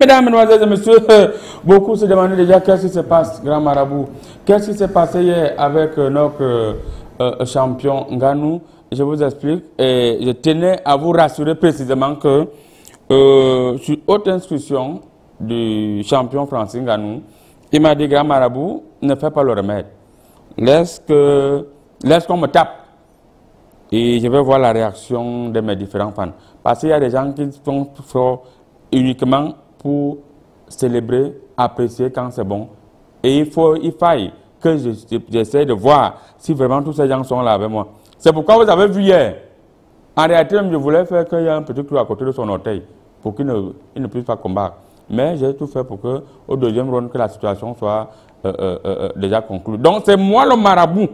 Mesdames, Mesdemoiselles et Messieurs, beaucoup se demandent déjà qu'est-ce qui se passe, Grand Marabout. Qu'est-ce qui s'est passé hier avec notre champion Nganou? Je vous explique et je tenais à vous rassurer précisément que sur haute instruction du champion Francis Nganou, il m'a dit, Grand Marabout, ne fais pas le remède. Laisse qu'on me tape. Et je vais voir la réaction de mes différents fans. Parce qu'il y a des gens qui sont forts uniquement pour célébrer, apprécier quand c'est bon. Et il faille que j'essaie de voir si vraiment tous ces gens sont là avec moi. C'est pourquoi vous avez vu hier. En réalité, je voulais faire qu'il y ait un petit clou à côté de son orteil pour qu'il ne puisse pas combattre. Mais j'ai tout fait pour que, au deuxième round, que la situation soit déjà conclue. Donc c'est moi le marabout,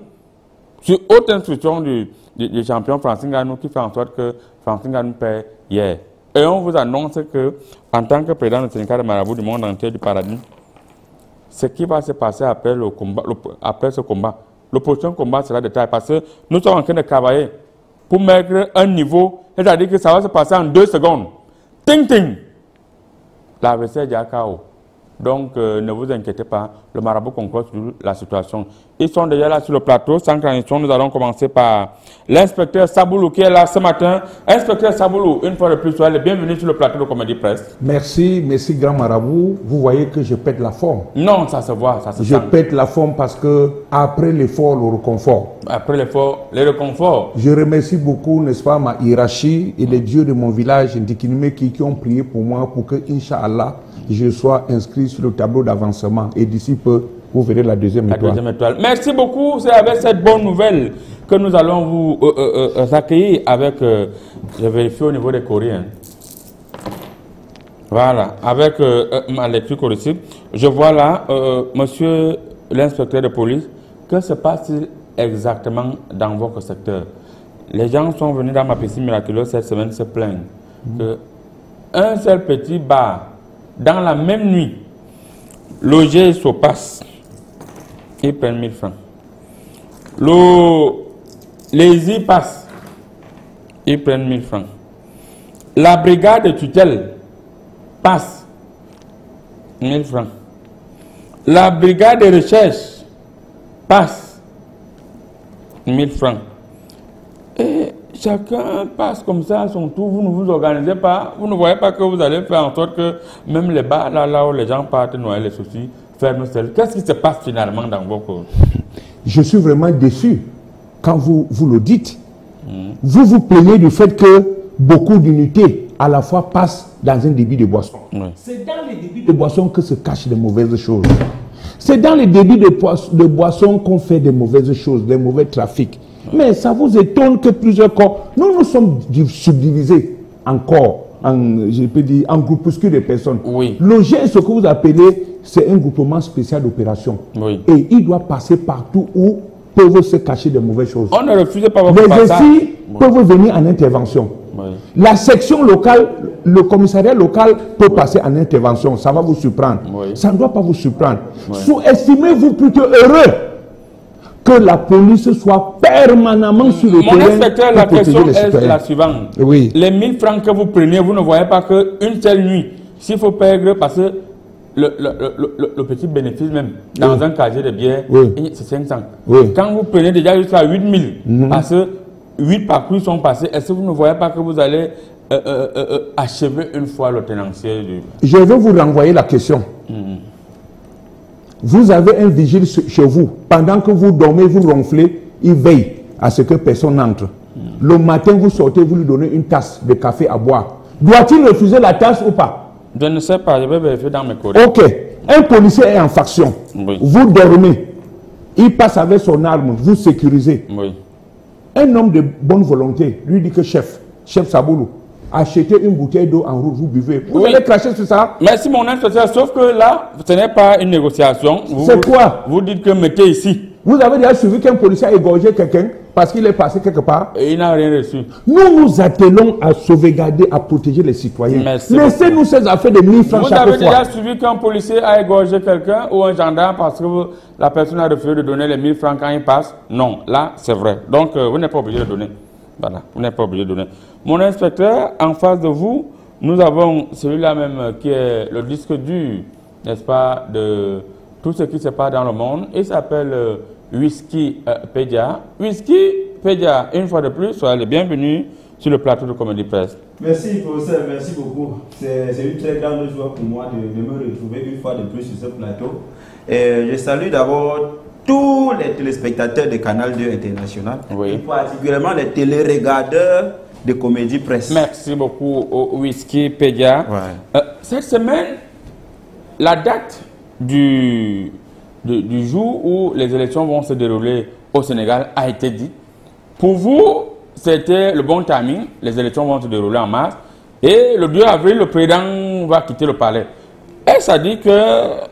sur haute instruction du champion Francis Nganou, qui fait en sorte que Francis Nganou perd hier. Et on vous annonce que, en tant que président du syndicat de marabout du monde entier du paradis, ce qui va se passer après le combat, après ce combat, le prochain combat sera de taille, parce que nous sommes en train de travailler pour mettre un niveau, c'est-à-dire que ça va se passer en 2 secondes. Ting ting, l'adversaire est déjà KO. Donc ne vous inquiétez pas, le marabout concorde sur la situation. Ils sont déjà là sur le plateau. Sans transition, nous allons commencer par l'inspecteur Saboulou qui est là ce matin. Inspecteur Saboulou, une fois de plus, soyez le bienvenu sur le plateau de Comédie Presse. Merci, merci Grand Marabout. Vous voyez que je pète la forme. Non, ça se voit, ça se sent. Je pète la forme parce que après l'effort, le réconfort. Après l'effort, le réconfort. Je remercie beaucoup, n'est-ce pas, ma hiérarchie et les dieux de mon village, Ndikinime, qui ont prié pour moi pour que, Inch'Allah, je sois inscrit sur le tableau d'avancement. Et d'ici peu, vous verrez la deuxième étoile. Merci beaucoup. C'est avec cette bonne nouvelle que nous allons vous accueillir avec, je vérifie au niveau des Coréens. Voilà, avec ma lecture corrective. Je vois là, monsieur l'inspecteur de police, que se passe-t-il exactement dans votre secteur? Les gens sont venus dans ma piscine miraculeuse cette semaine se plaindre que un seul petit bar, dans la même nuit, logé se passe, ils prennent 1000 francs. Les y passent, ils prennent 1000 francs. La brigade de tutelle passe, 1000 francs. La brigade de recherche passe, 1000 francs. Et chacun passe comme ça à son tour. Vous ne vous organisez pas. Vous ne voyez pas que vous allez faire en sorte que même les bars là où les gens partent noyer les soucis, ferment seuls. Qu'est-ce qui se passe finalement dans vos cours? Je suis vraiment déçu quand vous le dites. Vous vous plaignez du fait que beaucoup d'unités à la fois passent dans un débit de boisson. C'est dans les débits de boisson que se cachent de mauvaises choses. C'est dans les débits de boisson qu'on fait de mauvaises choses, des mauvais trafics. Mais ça vous étonne que plusieurs corps, nous sommes subdivisés en corps, je peux dire, en groupuscules de personnes. Oui. Le G, ce que vous appelez, c'est un groupement spécial d'opération. Oui. Et il doit passer partout où peuvent se cacher de mauvaises choses. On ne refuse pas votre passage. Les SI peuvent venir en intervention. Oui. La section locale, le commissariat local peut passer en intervention. Ça va vous surprendre. Oui. Ça ne doit pas vous surprendre. Oui. Sous-estimez-vous plutôt heureux que la police soit permanemment sur le terrain. Mon inspecteur, la question est la suivante. Oui. Les 1000 francs que vous prenez, vous ne voyez pas qu'une seule nuit, s'il faut perdre, parce que le petit bénéfice même, dans un casier de bière, c'est 500. Oui. Quand vous prenez déjà jusqu'à 8000, parce que 8 parcours sont passés, est-ce que vous ne voyez pas que vous allez achever une fois le tenancier Je vais vous renvoyer la question. Vous avez un vigile chez vous. Pendant que vous dormez, vous ronflez, il veille à ce que personne n'entre. Le matin, vous sortez, vous lui donnez une tasse de café à boire. Doit-il refuser la tasse ou pas? Je ne sais pas, je vais vérifier dans mes courriers. Ok. Un policier est en faction. Oui. Vous dormez. Il passe avec son arme, vous sécurisez. Oui. Un homme de bonne volonté lui dit que chef Saboulou, achetez une bouteille d'eau en route, vous buvez. Vous allez cracher sur ça? Merci mon inspecteur, sauf que là, ce n'est pas une négociation. C'est quoi? Vous dites que mettez ici. Vous avez déjà suivi qu'un policier a égorgé quelqu'un parce qu'il est passé quelque part? Et il n'a rien reçu. Nous nous attelons à sauvegarder, à protéger les citoyens. Laissez-nous ces affaires de 1000 francs chaque fois. Vous avez déjà suivi qu'un policier a égorgé quelqu'un ou un gendarme parce que la personne a refusé de donner les 1000 francs quand il passe? Non, là c'est vrai. Donc vous n'êtes pas obligé de donner. Voilà, vous n'êtes pas obligé de donner. Mon inspecteur, en face de vous, nous avons celui-là même qui est le disque dur, n'est-ce pas, de tout ce qui se passe dans le monde. Il s'appelle Wikipédia. Wikipédia, une fois de plus, soyez les bienvenus sur le plateau de Comédie Presse. Merci, professeur, merci beaucoup. C'est une très grande joie pour moi de me retrouver une fois de plus sur ce plateau. Et je salue d'abord tous les téléspectateurs de Canal 2 International, et particulièrement les téléregardeurs de Comédie Presse. Merci beaucoup au Wikipédia. Cette semaine, la date du jour où les élections vont se dérouler au Sénégal a été dite. Pour vous, c'était le bon timing. Les élections vont se dérouler en mars. Et le 2 avril, le président va quitter le palais. Et ça dit que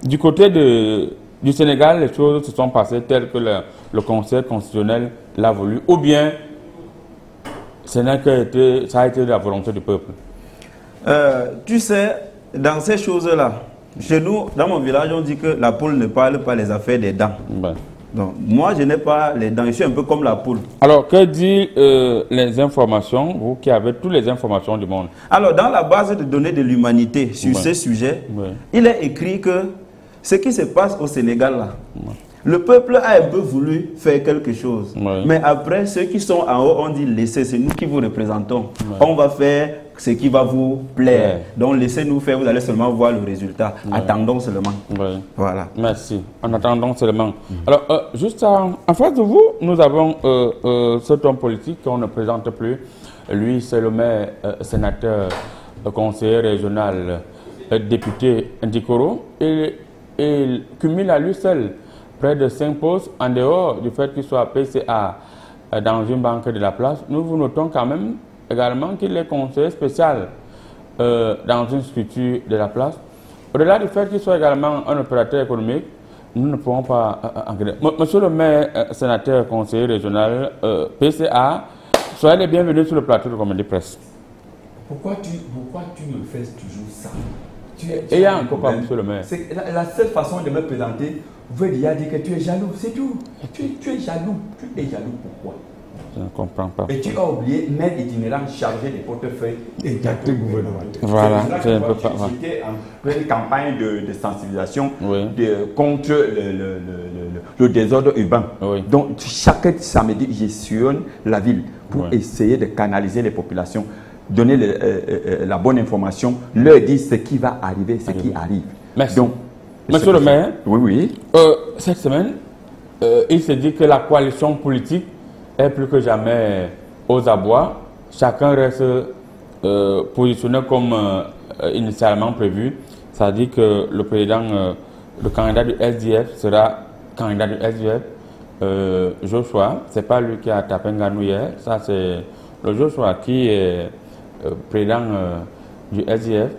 du côté du Sénégal, les choses se sont passées telles que le Conseil constitutionnel l'a voulu. Ou bien, ça a été la volonté du peuple. Tu sais, dans ces choses-là, chez nous, dans mon village, on dit que la poule ne parle pas les affaires des dents. Donc, moi, je n'ai pas les dents, je suis un peu comme la poule. Alors, que dit les informations, vous qui avez toutes les informations du monde? Alors, dans la base de données de l'humanité sur ces sujets, il est écrit que ce qui se passe au Sénégal, là, le peuple a un peu voulu faire quelque chose. Mais après, ceux qui sont en haut ont dit, laissez, c'est nous qui vous représentons. On va faire ce qui va vous plaire. Donc, laissez-nous faire, vous allez seulement voir le résultat. Attendons seulement. Voilà. Merci. En attendant seulement. Alors, juste en face de vous, nous avons cet homme politique qu'on ne présente plus. Lui, c'est le maire, sénateur, conseiller régional, député Ndikoro. Il cumule à lui seul près de 5 postes en dehors du fait qu'il soit PCA dans une banque de la place. Nous vous notons quand même également qu'il est conseiller spécial dans une structure de la place. Au-delà du fait qu'il soit également un opérateur économique, nous ne pouvons pas Monsieur le maire, sénateur, conseiller régional, PCA, soyez les bienvenus sur le plateau de Comédie Presse. Pourquoi tu me fais toujours ça? Et il y a encore pas, monsieur le maire. C'est la seule façon de me présenter. Vous voulez dire que tu es jaloux, c'est tout. Tu es jaloux. Tu es jaloux pourquoi? Je ne comprends pas. Et tu as oublié maire itinérant chargé des portefeuilles et d'actes gouvernementaux. Voilà, je ne peux pas. C'était en pleine campagne de sensibilisation contre le désordre urbain. Donc, chaque samedi, je sillonne la ville pour essayer de canaliser les populations, donner la bonne information, leur dire ce qui va arriver, ce qui arrive. Merci. Donc, monsieur le maire, cette semaine, il se dit que la coalition politique est plus que jamais aux abois. Chacun reste positionné comme initialement prévu. Ça dit que le président, le candidat du SDF sera candidat du SDF. Joshua, c'est pas lui qui a tapé Nganou hier, ça c'est le Joshua qui est président du SDF.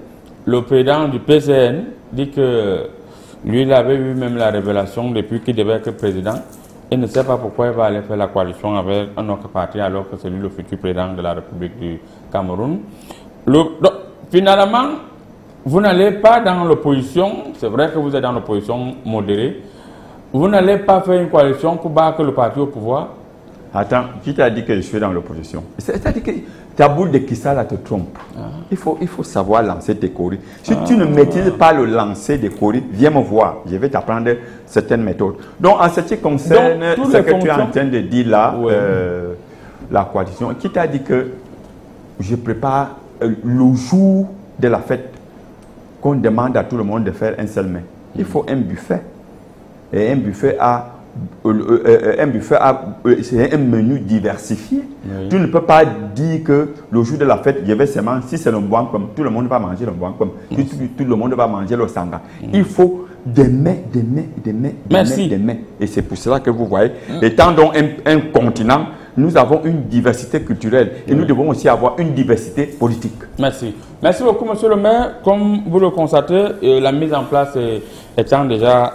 Le président du PCN dit que lui, il avait eu même la révélation depuis qu'il devait être président. Il ne sait pas pourquoi il va aller faire la coalition avec un autre parti alors que c'est lui le futur président de la République du Cameroun. Donc, finalement, vous n'allez pas dans l'opposition, c'est vrai que vous êtes dans l'opposition modérée, vous n'allez pas faire une coalition pour battre le parti au pouvoir. Attends, qui t'a dit que je suis dans l'opposition? C'est-à-dire que ta boule de Kissa te trompe. Il faut savoir lancer tes coris. Si tu ne maîtrises pas le lancer des coris, viens me voir. Je vais t'apprendre certaines méthodes. Donc, en ce qui concerne ce que tu es en train de dire là, la coalition, qui t'a dit que je prépare le jour de la fête qu'on demande à tout le monde de faire un seul mets. Il faut un buffet. Et un buffet c'est un menu diversifié. Tu ne peux pas dire que le jour de la fête, je vais seulement, si c'est le bois comme tout le monde va manger le bois comme tout le monde va manger le sanga. Il faut des mets. Et c'est pour cela que vous voyez, étant donc un continent, nous avons une diversité culturelle et nous devons aussi avoir une diversité politique. Merci. Merci beaucoup, monsieur le maire. Comme vous le constatez, la mise en place étant déjà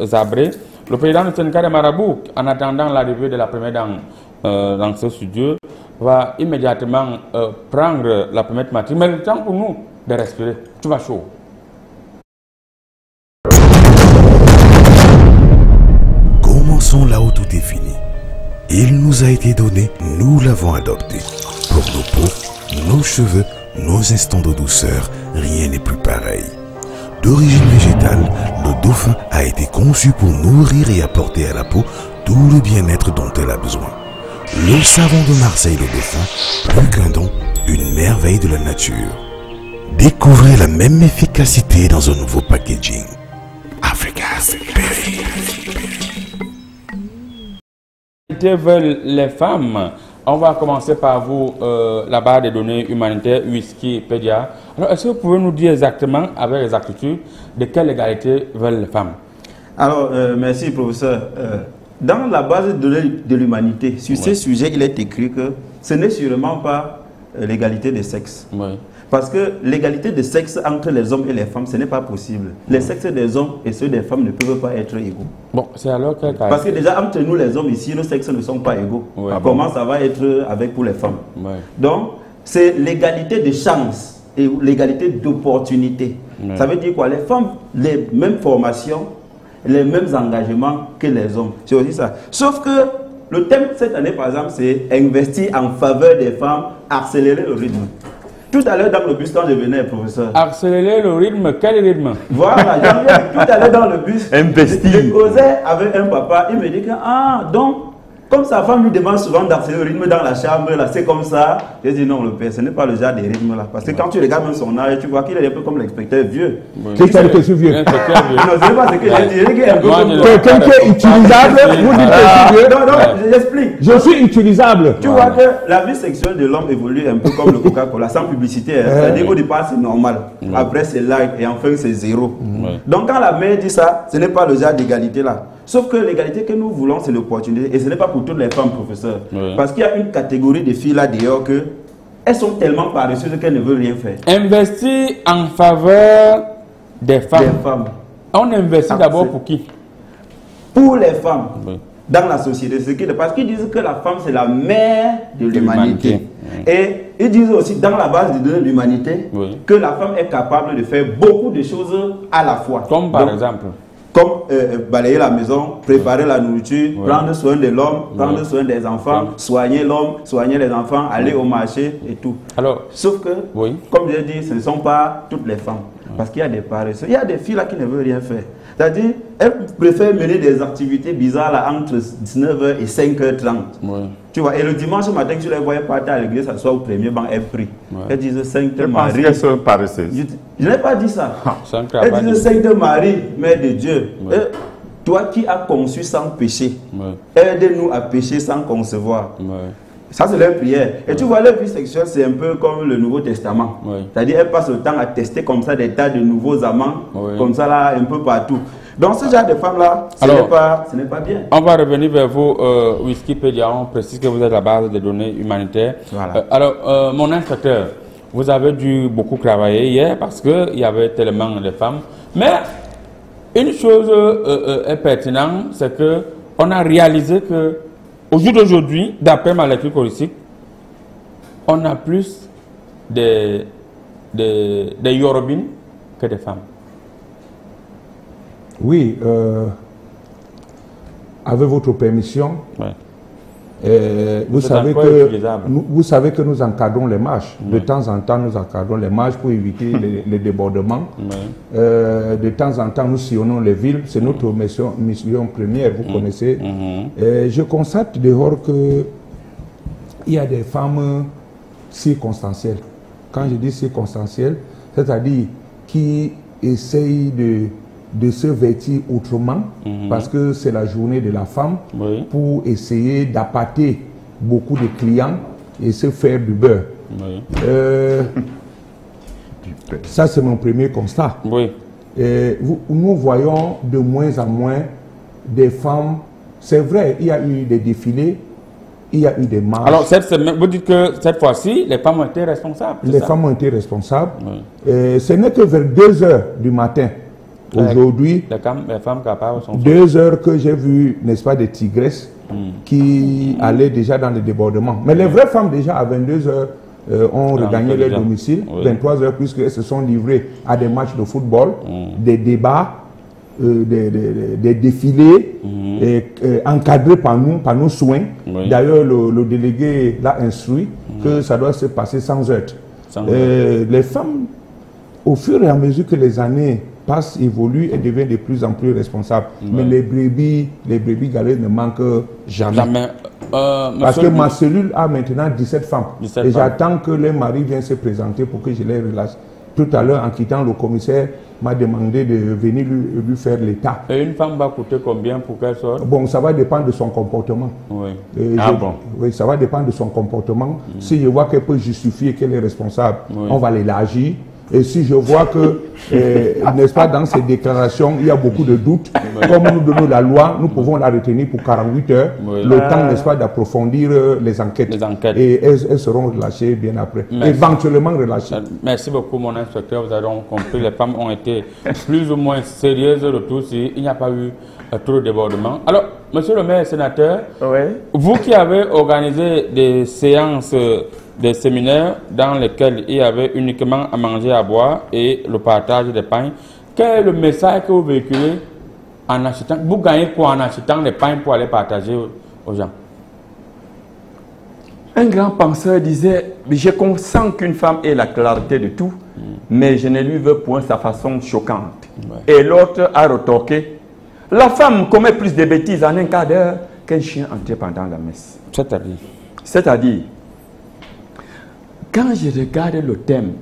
zabrée, le président du syndicat des marabouts, en attendant l'arrivée de la première dame dans ce studio, va immédiatement prendre la première matinée. Mais le temps pour nous de respirer. Tu vas chaud. Commençons là où tout est fini. Il nous a été donné, nous l'avons adopté. Pour nos peaux, nos cheveux, nos instants de douceur, rien n'est plus pareil. D'origine végétale, le dauphin a été conçu pour nourrir et apporter à la peau tout le bien-être dont elle a besoin. Le savon de Marseille le dauphin, plus qu'un don, une merveille de la nature. Découvrez la même efficacité dans un nouveau packaging. Africa's Berry. Veulent les femmes. On va commencer par vous, la barre des données humanitaires, Wikipédia. Alors, est-ce que vous pouvez nous dire exactement, avec exactitude, de quelle égalité veulent les femmes? Alors, merci, professeur. Dans la base de données de l'humanité, sur ces sujets, il est écrit que ce n'est sûrement pas l'égalité des sexes. Parce que l'égalité de sexe entre les hommes et les femmes, ce n'est pas possible. Les sexes des hommes et ceux des femmes ne peuvent pas être égaux. Bon, c'est alors que... Parce que déjà, entre nous les hommes ici, nos sexes ne sont pas égaux. Comment ça va être avec pour les femmes? Donc, c'est l'égalité de chance et l'égalité d'opportunité. Ça veut dire quoi? Les femmes, les mêmes formations, les mêmes engagements que les hommes. C'est aussi ça. Sauf que le thème cette année, par exemple, c'est investir en faveur des femmes, accélérer le rythme. Tout à l'heure dans le bus, quand je venais, professeur. Accélérer le rythme, quel rythme? Voilà, tout à l'heure dans le bus, je causais avec un papa, il me dit que, ah, donc, comme sa femme lui demande souvent d'accélérer le rythme dans la chambre, là, c'est comme ça. J'ai dit non, le père, ce n'est pas le genre de rythme là. Parce que quand tu regardes même son âge, tu vois qu'il est un peu comme l'inspecteur vieux. Qu'est-ce que je suis vieux? Non, ce n'est pas ce que j'ai dit. Quelqu'un qui est utilisable, vous dites que je suis vieux? Non, non, j'explique. Je suis utilisable. Tu vois que la vie sexuelle de l'homme évolue un peu comme le Coca-Cola, sans publicité. C'est-à-dire qu'au départ, c'est normal. Après, c'est like et enfin, c'est zéro. Donc, quand la mère dit ça, ce n'est pas le genre d'égalité là. Sauf que l'égalité que nous voulons, c'est l'opportunité. Et ce n'est pas pour toutes les femmes, professeur. Parce qu'il y a une catégorie de filles là dehors que elles sont tellement paresseuses qu'elles ne veulent rien faire. Investir en faveur des femmes. On investit d'abord pour qui? Pour les femmes. Dans la société. Parce qu'ils disent que la femme, c'est la mère de l'humanité. Et ils disent aussi, dans la base de l'humanité, que la femme est capable de faire beaucoup de choses à la fois. Comme par exemple? Comme balayer la maison, préparer la nourriture, prendre soin de l'homme, prendre soin des enfants, soigner l'homme, soigner les enfants, aller au marché et tout. Alors, sauf que, comme je l'ai dit, ce ne sont pas toutes les femmes. Parce qu'il y a des paresseux. Il y a des filles là qui ne veulent rien faire. C'est-à-dire, elles préfèrent mener des activités bizarres là, entre 19h et 5h30. Tu vois, et le dimanche matin, tu les voyais partir à l'église, ça soit au premier banc, elles prient. Elles disent Sainte Marie. Elles sont paresseuses. Je n'ai pas dit ça. Elles disent Sainte Marie, Mère de Dieu. Et toi qui as conçu sans péché, aide-nous à pécher sans concevoir. Ça, c'est leur prière. Et tu vois, leur vie sexuelle, c'est un peu comme le Nouveau Testament. C'est-à-dire, elles passent le temps à tester comme ça des tas de nouveaux amants, comme ça, là, un peu partout. Donc, ce genre de femmes-là, ce n'est pas bien. On va revenir vers vous, Wikipédia. On précise que vous êtes la base des données humanitaires. Alors, mon inspecteur, vous avez dû beaucoup travailler hier parce qu'il y avait tellement de femmes. Mais une chose est pertinente, c'est qu'on a réalisé que au jour d'aujourd'hui, d'après ma lecture politique, on a plus des Yorubines que des femmes. Oui, avec votre permission, vous savez que nous encadrons les marches. De temps en temps, nous encadrons les marches pour éviter les débordements. De temps en temps, nous sillonnons les villes. C'est notre mission première, vous connaissez. Je constate dehors qu'il y a des femmes circonstancielles. Quand je dis circonstancielles, c'est-à-dire qui essayent de se vêtir autrement, parce que c'est la journée de la femme, pour essayer d'appâter beaucoup de clients et se faire du beurre. Ça, c'est mon premier constat. Nous voyons de moins en moins des femmes. C'est vrai, il y a eu des défilés, il y a eu des marches. Alors, vous dites que cette fois-ci, les femmes ont été responsables? Les femmes ont été responsables. Ce n'est que vers 2 heures du matin. Aujourd'hui, les femmes capables sont 2 heures que j'ai vu, n'est-ce pas, des tigresses qui allaient déjà dans le débordement. Mais les vraies femmes, déjà à 22 heures, ont regagné leur domicile. 23 heures, puisqu'elles se sont livrées à des matchs de football, des débats, des défilés encadrés par nos soins. D'ailleurs, le délégué l'a instruit que ça doit se passer sans heurts. Les femmes, au fur et à mesure que les années passent, évoluent, elles deviennent de plus en plus responsables. Mais les brebis galeuses ne manquent jamais. Parce que ma cellule a maintenant 17 femmes. Et j'attends que les maris viennent se présenter pour que je les relâche. Tout à l'heure, en quittant, le commissaire m'a demandé de venir lui faire l'état. Et une femme va coûter combien pour qu'elle sorte? Bon, ça va dépendre de son comportement. Oui. Oui, ça va dépendre de son comportement. Si je vois qu'elle peut justifier qu'elle est responsable, on va l'élargir. Et si je vois que, n'est-ce pas, dans ces déclarations, il y a beaucoup de doutes, comme nous donnons la loi, nous pouvons la retenir pour 48 heures, le temps, n'est-ce pas, d'approfondir les enquêtes. Et elles seront relâchées bien après, éventuellement relâchées. Merci beaucoup, mon inspecteur. Vous avez donc compris, les femmes ont été plus ou moins sérieuses de tout, il n'y a pas eu trop de débordement. Alors, monsieur le maire sénateur, vous qui avez organisé des séances, des séminaires dans lesquels il y avait uniquement à manger, à boire et le partage des pains, quel est le message que vous véhiculez en achetant? Vous gagnez quoi en achetant des pains pour aller partager aux gens? Un grand penseur disait, je consens qu'une femme ait la clarté de tout, mais je ne lui veux point sa façon choquante. Et l'autre a retorqué, la femme commet plus de bêtises en un quart d'heure qu'un chien entré pendant la messe. C'est-à-dire, quand je regarde le thème,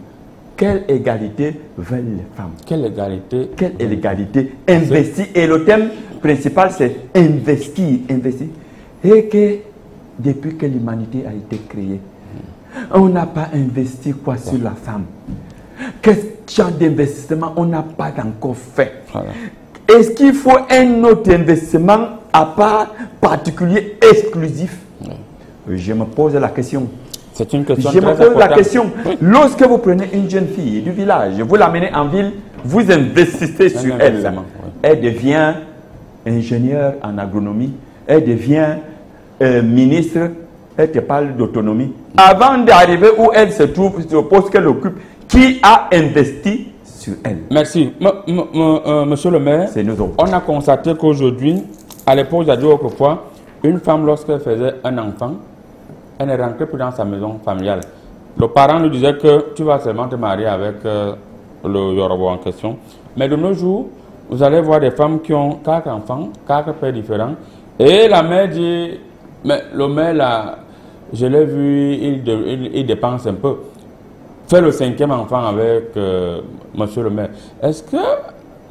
quelle égalité veulent les femmes? Quelle égalité? Quelle égalité? Investir. Et le thème principal, c'est investir. Investir. Et que depuis que l'humanité a été créée, on n'a pas investi quoi sur la femme? Quel genre d'investissement on n'a pas encore fait? Est-ce qu'il faut un autre investissement à part, particulier, exclusif? Je me pose la question. C'est une question Je me pose la question. Lorsque vous prenez une jeune fille du village, vous l'amenez en ville, vous investissez sur elle. Elle devient ingénieure en agronomie, elle devient ministre, elle te parle d'autonomie. Avant d'arriver où elle se trouve, sur le poste qu'elle occupe, qui a investi sur elle? Merci. Monsieur le maire, on a constaté qu'aujourd'hui, à l'époque, j'ai dit autrefois, une femme, lorsqu'elle faisait un enfant, elle ne rentrait plus dans sa maison familiale. Le parent lui disait que tu vas seulement te marier avec le Yoruba en question. Mais de nos jours, vous allez voir des femmes qui ont 4 enfants, 4 pères différents. Et la mère dit, mais le maire là, je l'ai vu, il dépense un peu. Fait le 5e enfant avec monsieur le maire. Est-ce que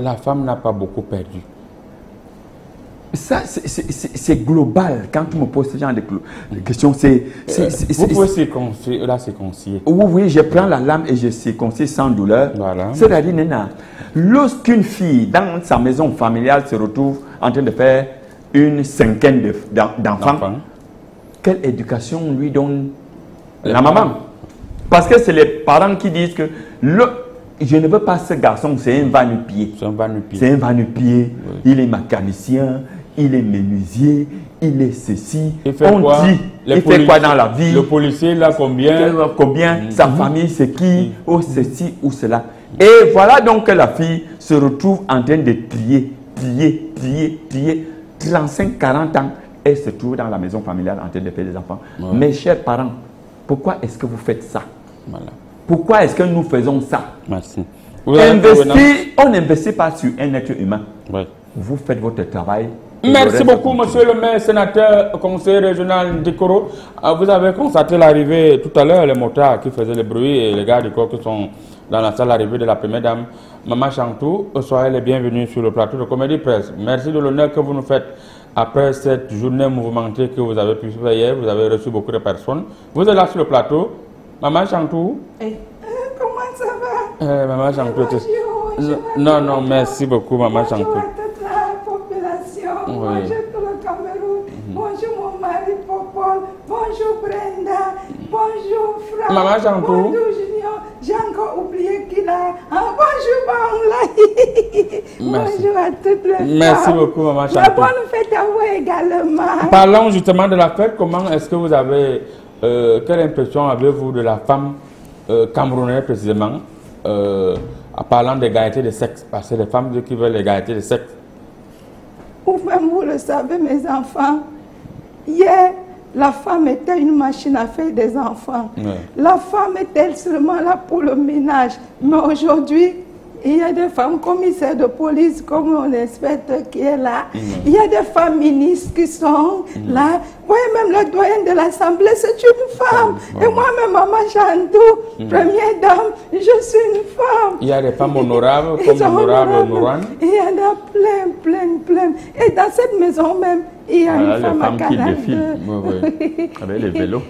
la femme n'a pas beaucoup perdu? Ça, c'est global. Quand tu me poses ce genre de questions, vous pouvez circonciller. Oui, je prends la lame et je circoncis sans douleur. Voilà. C'est-à-dire, lorsqu'une fille dans sa maison familiale se retrouve en train de faire une cinquaine d'enfants, quelle éducation lui donne la maman? Parce que c'est les parents qui disent que je ne veux pas ce garçon, c'est un va-nu-pied. C'est un va-nu-pied. Oui. Il est mécanicien, il est menuisier, il est ceci. Il fait quoi dans la vie? Le policier, là, combien? Sa famille, c'est qui? Ou ceci ou cela. Et voilà donc que la fille se retrouve en train de plier. 35-40 ans, elle se trouve dans la maison familiale en train de faire des enfants. Ouais. Mes chers parents, pourquoi est-ce que vous faites ça? Voilà. Pourquoi est-ce que nous faisons ça? Merci. On n'investit pas sur un être humain. Oui. Vous faites votre travail. Merci beaucoup, monsieur le maire, sénateur, conseiller régional d'Ikoro. Vous avez constaté l'arrivée tout à l'heure, les motards qui faisaient le bruit et les gars du corps qui sont dans la salle d'arrivée de la première dame, Maman Chantou. Soyez les bienvenus sur le plateau de Comédie Presse. Merci de l'honneur que vous nous faites après cette journée mouvementée que vous avez pu faire hier. Vous avez reçu beaucoup de personnes. Vous êtes là sur le plateau. Maman Chantou. Comment ça va? Maman Chantou. Bonjour. Non, merci beaucoup, Maman Chantou. Bonjour à toute la population. Oui. Bonjour tout le Cameroun. Bonjour mon mari Popol. Bonjour Brenda. Bonjour Franck. Maman Chantou. Bonjour Junior. J'ai encore oublié qu'il a. Bonjour Bangla. Bonjour à toutes les femmes. Merci beaucoup, Maman Chantou. La bonne fête à vous également. Parlons justement de la fête. Comment est-ce que vous avez... quelle impression avez-vous de la femme camerounaise précisément en parlant d'égalité de sexe? Parce que les femmes qui veulent l'égalité de sexe. Vous-même, vous le savez, mes enfants. Hier, la femme était une machine à faire des enfants. Ouais. La femme était seulement là pour le ménage. Mais aujourd'hui, il y a des femmes commissaires de police, comme on inspecteur qui est là. Il y a des femmes ministres qui sont là. Oui, même le doyen de l'Assemblée, c'est une femme. Et moi-même, Maman Chantou, première dame, je suis une femme. Il y a des femmes honorables, comme l'honorable Nourane. Il y en a plein. Et dans cette maison même, il y a une femme à Canal 2. Avec les vélos.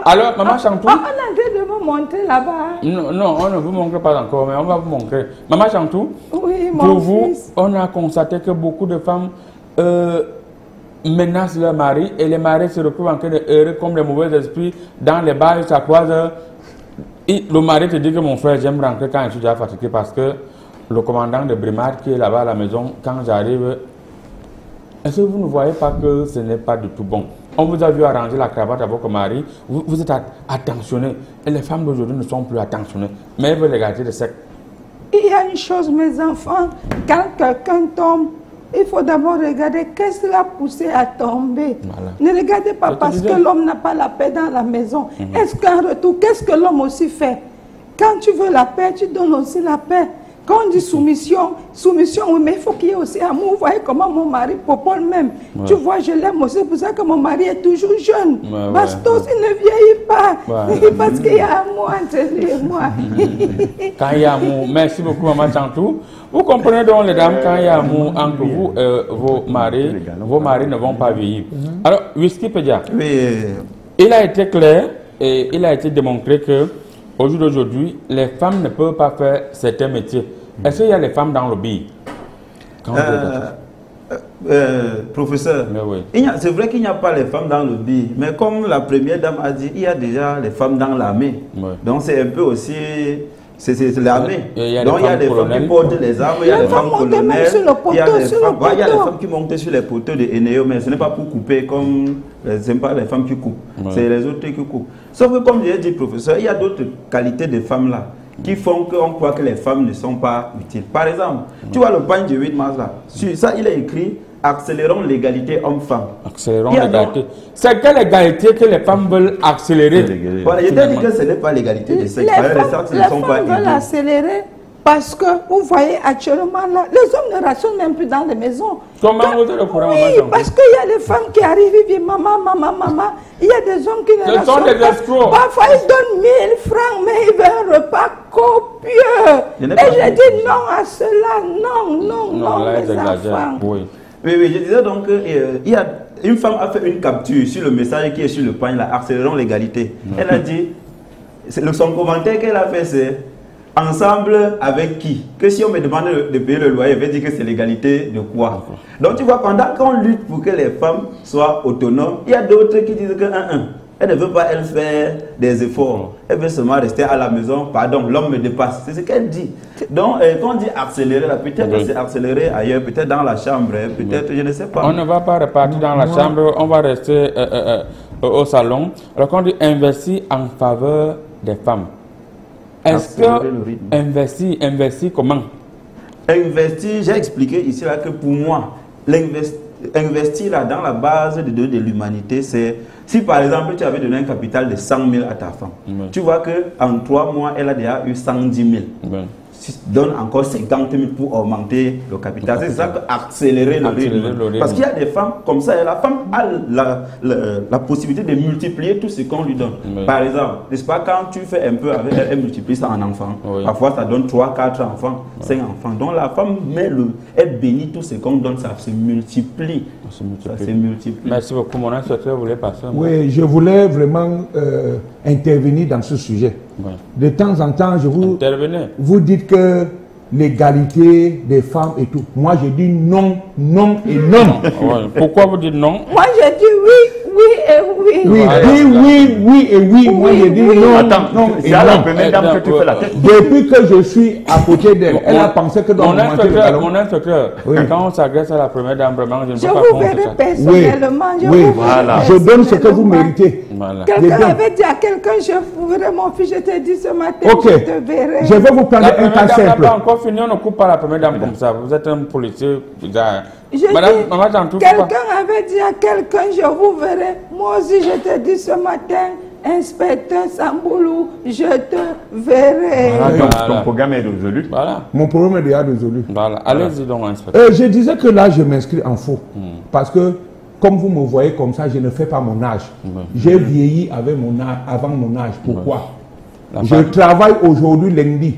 Alors, Maman Chantou... On a de me montrer là-bas. Non, on ne vous montre pas encore, mais on va vous montrer. Maman Chantou, oui, pour vous, on a constaté que beaucoup de femmes menacent leur mari et les maris se retrouvent en train de errer comme les mauvais esprits dans les bars jusqu'à 3 heures. Et le mari te dit que mon frère, j'aime rentrer quand je suis déjà fatigué parce que le commandant de Brimard qui est là-bas à la maison, quand j'arrive, est-ce que vous ne voyez pas que ce n'est pas du tout bon? On vous a vu arranger la cravate à votre mari, vous êtes attentionné. Et les femmes d'aujourd'hui ne sont plus attentionnées, mais elles veulent l'égalité de sexe. Il y a une chose, mes enfants, quand quelqu'un tombe, il faut d'abord regarder qu'est-ce qui l'a poussé à tomber. Voilà. Ne regardez pas parce que l'homme n'a pas la paix dans la maison. Est-ce qu'en retour, qu'est-ce que l'homme aussi fait? Quand tu veux la paix, tu donnes aussi la paix. Quand on dit soumission, oui, mais il faut qu'il y ait aussi amour. Vous voyez comment mon mari Popol même. Tu vois, je l'aime aussi. C'est pour ça que mon mari est toujours jeune. Bastos, il ne vieillit pas. Parce qu'il y a amour entre lui et moi. Quand il y a amour, merci beaucoup, Maman Chantou. Vous comprenez donc, les dames, quand il y a amour entre vous, vos maris ne vont pas vieillir. Alors, Wikipédia, il a été clair et il a été démontré que au jour d'aujourd'hui, les femmes ne peuvent pas faire certains métiers. Est-ce qu'il y a les femmes dans le lobby? Professeur, c'est vrai qu'il n'y a pas les femmes dans le lobby, mais comme la première dame a dit, il y a déjà les femmes dans l'armée. Donc c'est un peu aussi... C'est l'armée. Donc il y a des femmes qui portent les armes, il y a des femmes colonels, il y a des femmes qui montent sur les poteaux de Eneo, mais ce n'est pas pour couper comme... Ce n'est pas les femmes qui coupent, c'est les autres qui coupent. Sauf que comme je l'ai dit, professeur, il y a d'autres qualités de femmes là qui font qu'on croit que les femmes ne sont pas utiles. Par exemple, tu vois le point du 8 mars là, sur ça il est écrit « Accélérons l'égalité homme-femme ». Accélérons l'égalité. C'est quelle égalité que les femmes veulent accélérer? Voilà, je t'ai dit que ce n'est pas l'égalité des sexes. Les femmes veulent accélérer parce que, vous voyez, actuellement, là, les hommes ne rationnent même plus dans les maisons. Comment vous êtes au courant? Oui, parce qu'il y a des femmes qui arrivent, ils disent maman. Il y a des hommes qui ne rationnent pas. Ce sont des escrocs. Parfois, ils donnent 1000 francs, mais ils veulent un repas copieux. Et je dis non à cela, non, là, mes enfants. Oui, je disais donc il y a une femme a fait une capture sur le message qui est sur le pain, là, accélérons l'égalité. Elle a dit, son commentaire qu'elle a fait, c'est ensemble avec qui? Que si on me demande de payer le loyer, je vais dire que c'est l'égalité de quoi? Donc tu vois, pendant qu'on lutte pour que les femmes soient autonomes, il y a d'autres qui disent que elle ne veut pas faire des efforts. Elle veut seulement rester à la maison. Pardon, l'homme me dépasse. C'est ce qu'elle dit. Donc, quand on dit accélérer, peut-être que c'est accélérer ailleurs, peut-être dans la chambre, peut-être, je ne sais pas. On ne va pas repartir dans la chambre, on va rester au salon. Alors, quand on dit investir en faveur des femmes, est-ce que investir comment? Investir, j'ai expliqué ici là que pour moi, investir là dans la base de l'humanité, c'est si par exemple tu avais donné un capital de 100 000 à ta femme, tu vois qu'en 3 mois, elle a déjà eu 110 000. Donne encore 50 000 pour augmenter le capital. C'est ça que accélérer le rythme. Parce qu'il y a des femmes comme ça, et la femme a la possibilité de multiplier tout ce qu'on lui donne. Par exemple, n'est-ce pas, quand tu fais un peu avec elle, elle multiplie ça en enfants. Parfois, ça donne 3, 4 enfants, 5 enfants. Donc la femme elle bénit tout ce qu'on donne, ça se multiplie. Merci beaucoup. Mon inspecteur voulait passer. Oui, je voulais vraiment intervenir dans ce sujet. De temps en temps, vous dites que l'égalité des femmes et tout. Moi, je dis non et non. Pourquoi vous dites non? Moi, je dis oui et oui. Oui et oui. Moi, je dis non. Attends, c'est à la première dame que tu fais la tête. Depuis que je suis à côté d'elle, elle a pensé que dans mon inspecteur, quand on s'agresse à la première dame, vraiment, je ne peux pas vous verrai personnellement. Je donne ce que vous méritez. Quelqu'un avait dit à quelqu'un, je verrai mon fils, je te dis ce matin, je te verrai. Je vais vous prendre un cas simple. On n'a pas encore fini, on ne coupe pas la première dame comme ça. Vous êtes un policier. Je Quelqu'un avait dit à quelqu'un, je vous verrai. Moi aussi, je te dis ce matin, inspecteur Samboulou, je te verrai. Voilà, ton programme est résolu. Voilà. Mon programme est déjà résolu. Voilà. Allez-y donc, inspecteur. Je disais que là, je m'inscris en faux. Parce que, comme vous me voyez comme ça, je ne fais pas mon âge. J'ai vieilli avec mon âge, avant mon âge. Pourquoi? Je travaille aujourd'hui lundi.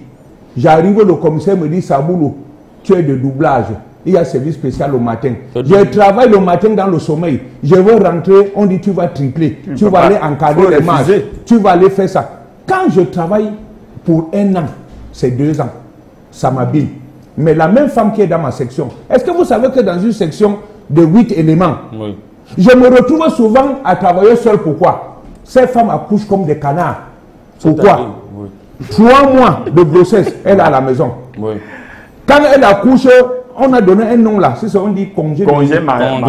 J'arrive, le commissaire me dit, Saboulou, tu es de doublage. Il y a service spécial au matin. Je travaille le matin dans le sommeil. Je veux rentrer, on dit tu vas tripler. Tu vas aller encadrer les marches. Tu vas aller faire ça. Quand je travaille pour 1 an, c'est 2 ans. Ça m'habille. Mais la même femme qui est dans ma section, est-ce que vous savez que dans une section de 8 éléments, je me retrouve souvent à travailler seul? Pourquoi? Ces femmes accouchent comme des canards. Pourquoi? 3 mois de grossesse, elle est à la maison. Quand elle accouche, on a donné un nom là. C'est ça, on dit congé de maternité.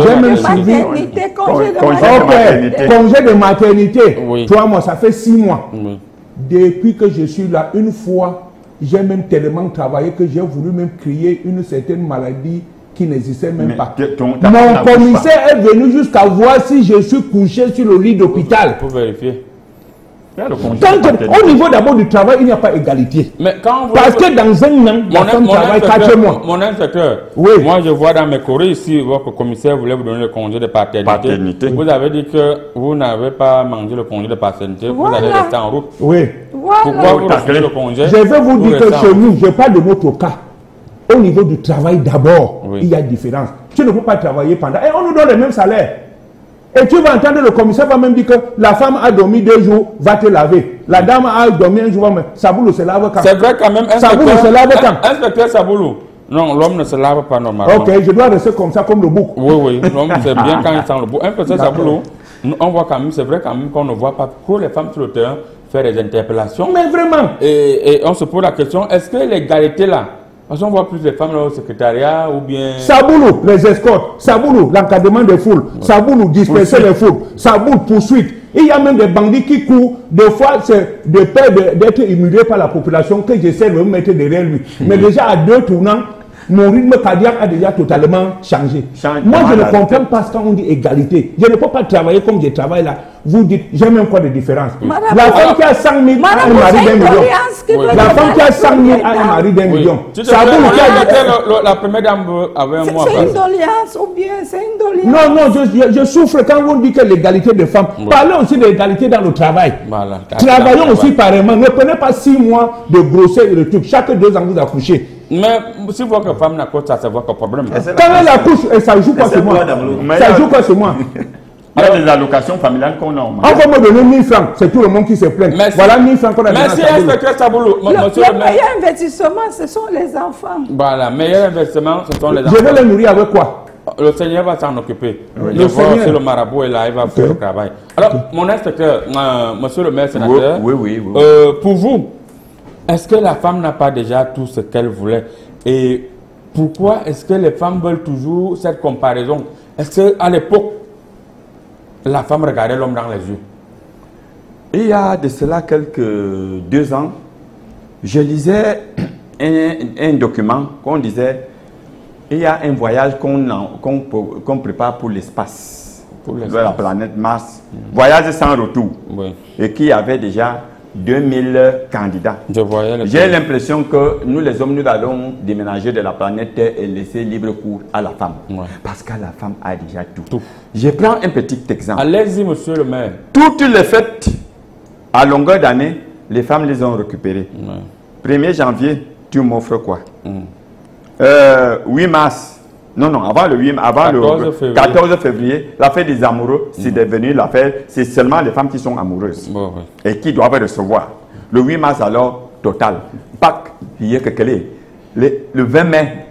Congé de maternité. 3 mois, ça fait 6 mois. Depuis que je suis là, une fois, j'ai même tellement travaillé que j'ai voulu même créer une certaine maladie qui n'existait même pas. Mon commissaire est venu jusqu'à voir si je suis couché sur le lit d'hôpital. Pour vérifier. Au niveau d'abord du travail, il n'y a pas égalité. Mais quand parce que dans un an, la femme travaille 4 mois. Mon inspecteur, moi je vois dans mes courriers ici, votre commissaire voulait vous donner le congé de paternité. Vous avez dit que vous n'avez pas mangé le congé de paternité, vous allez rester en route. Pourquoi vous refusez le congé? Je vais vous dire que chez nous, je parle de notre cas. Au niveau du travail d'abord, il y a différence. Tu ne peux pas travailler pendant... Et on nous donne le même salaire. Et tu vas entendre le commissaire va même dire que la femme a dormi 2 jours, va te laver. La dame a dormi 1 jour, mais Saboulou se lave quand? C'est vrai quand même, Saboulou se lave quand? Inspecteur Saboulou. Non, l'homme ne se lave pas normalement. Ok, je dois rester comme ça, comme le bouc. Oui, l'homme c'est bien quand il sent le bouc. Inspecteur Saboulou, on voit quand même, c'est vrai quand même qu'on ne voit pas trop les femmes sur le terrain faire des interpellations. Mais vraiment. Et on se pose la question, est-ce que l'égalité là, parce qu'on voit plus de femmes là au secrétariat ou bien... Saboulou, les escortes. Saboulou, l'encadrement des foules. Saboulou, disperser les foules. Saboulou, poursuite. Il y a même des bandits qui courent. Des fois, c'est de peur d'être humilié par la population que j'essaie de me mettre derrière lui. Mais déjà à 2 tournants, mon rythme cardiaque a déjà totalement changé. Moi, je ne comprends pas quand on dit égalité. Je ne peux pas travailler comme je travaille là. Vous dites, j'ai même quoi de différence. La femme qui a 100 000 a un mari d'1 million. La femme qui a 100 000 a un mari d'1 million. La première dame avait un mois. C'est une doléance ou bien c'est une doléance? Non, je souffre quand on dit que l'égalité des femmes. Parlons aussi de l'égalité dans le travail. Travaillons aussi pareillement. Ne prenez pas 6 mois de grossesse et de trucs. Chaque 2 ans, vous accouchez. Mais si votre femme n'accouche, ça c'est votre problème. Quand elle accouche, ça joue quoi sur moi? Ça joue quoi sur moi? Il y a des allocations familiales qu'on a. On va me donner 1000 francs, c'est tout le monde qui se plaint. Voilà 1000 francs qu'on a donné. Merci, inspecteur Saboulou. Le meilleur investissement, ce sont les enfants. Voilà, meilleur investissement, ce sont les enfants. Je vais les nourrir avec quoi? Le Seigneur va s'en occuper. Le Seigneur, le marabout est là, il va faire le travail. Alors, mon inspecteur, monsieur le maire sénateur, pour vous, est-ce que la femme n'a pas déjà tout ce qu'elle voulait? Et pourquoi est-ce que les femmes veulent toujours cette comparaison? Est-ce qu'à l'époque, la femme regardait l'homme dans les yeux? Il y a de cela quelques 2 ans, je lisais un document qu'on disait, il y a un voyage qu'on prépare pour l'espace, vers la planète Mars, voyage sans retour, et qui avait déjà 2000 candidats. J'ai l'impression que nous les hommes, nous allons déménager de la planète Terre et laisser libre cours à la femme. Parce que la femme a déjà tout. Je prends un petit exemple. Allez-y, monsieur le maire. Toutes les fêtes, à longueur d'année, les femmes les ont récupérées. 1er janvier, tu m'offres quoi? 8 mars. Non, avant le 8, avant le 14 février, la fête des amoureux, c'est devenu la fête, c'est seulement les femmes qui sont amoureuses et qui doivent recevoir. Le 8 mars, alors, total. Pâques, il y a que le 20 mai,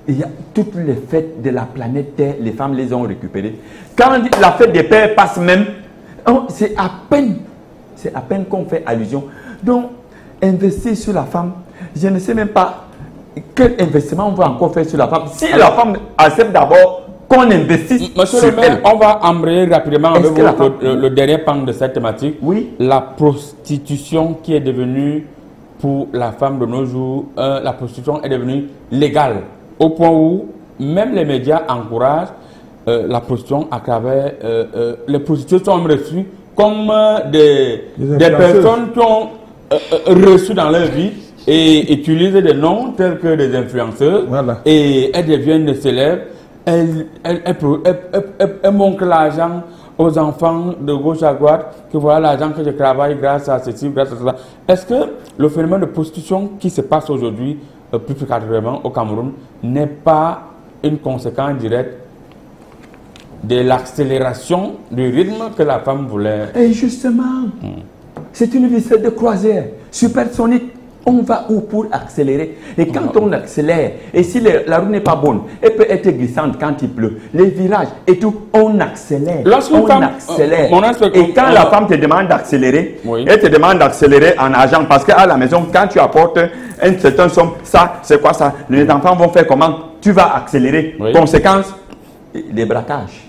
il y a toutes les fêtes de la planète Terre, les femmes les ont récupérées. Quand la fête des pères passe même, c'est à peine qu'on fait allusion. Donc, investir sur la femme, je ne sais même pas quel investissement on va encore faire sur la femme. Si la femme accepte d'abord qu'on investisse Monsieur le maire, on va embrayer rapidement avec vous le dernier pan de cette thématique. La prostitution qui est devenue, pour la femme de nos jours, la prostitution est devenue légale. Au point où même les médias encouragent la prostitution à travers... les prostituées sont reçues comme des personnes qui ont reçu dans leur vie et utilisent des noms tels que des influenceurs. Voilà. Et elles deviennent célèbres. Elles montrent l'argent aux enfants de gauche à droite, que voilà l'argent que je travaille grâce à ceci, grâce à cela. Est-ce que le phénomène de prostitution qui se passe aujourd'hui, plus particulièrement au Cameroun, n'est pas une conséquence directe de l'accélération du rythme que la femme voulait? Et justement, c'est une vitesse de croisière supersonique. On va où pour accélérer? Et quand on accélère, et si la route n'est pas bonne, elle peut être glissante quand il pleut, les virages et tout, on accélère. Accélère. Et quand la femme te demande d'accélérer, elle te demande d'accélérer en argent, parce qu'à la maison, quand tu apportes une certaine somme, ça, c'est quoi ça? Les enfants vont faire comment? Tu vas accélérer. Conséquence, les braquages.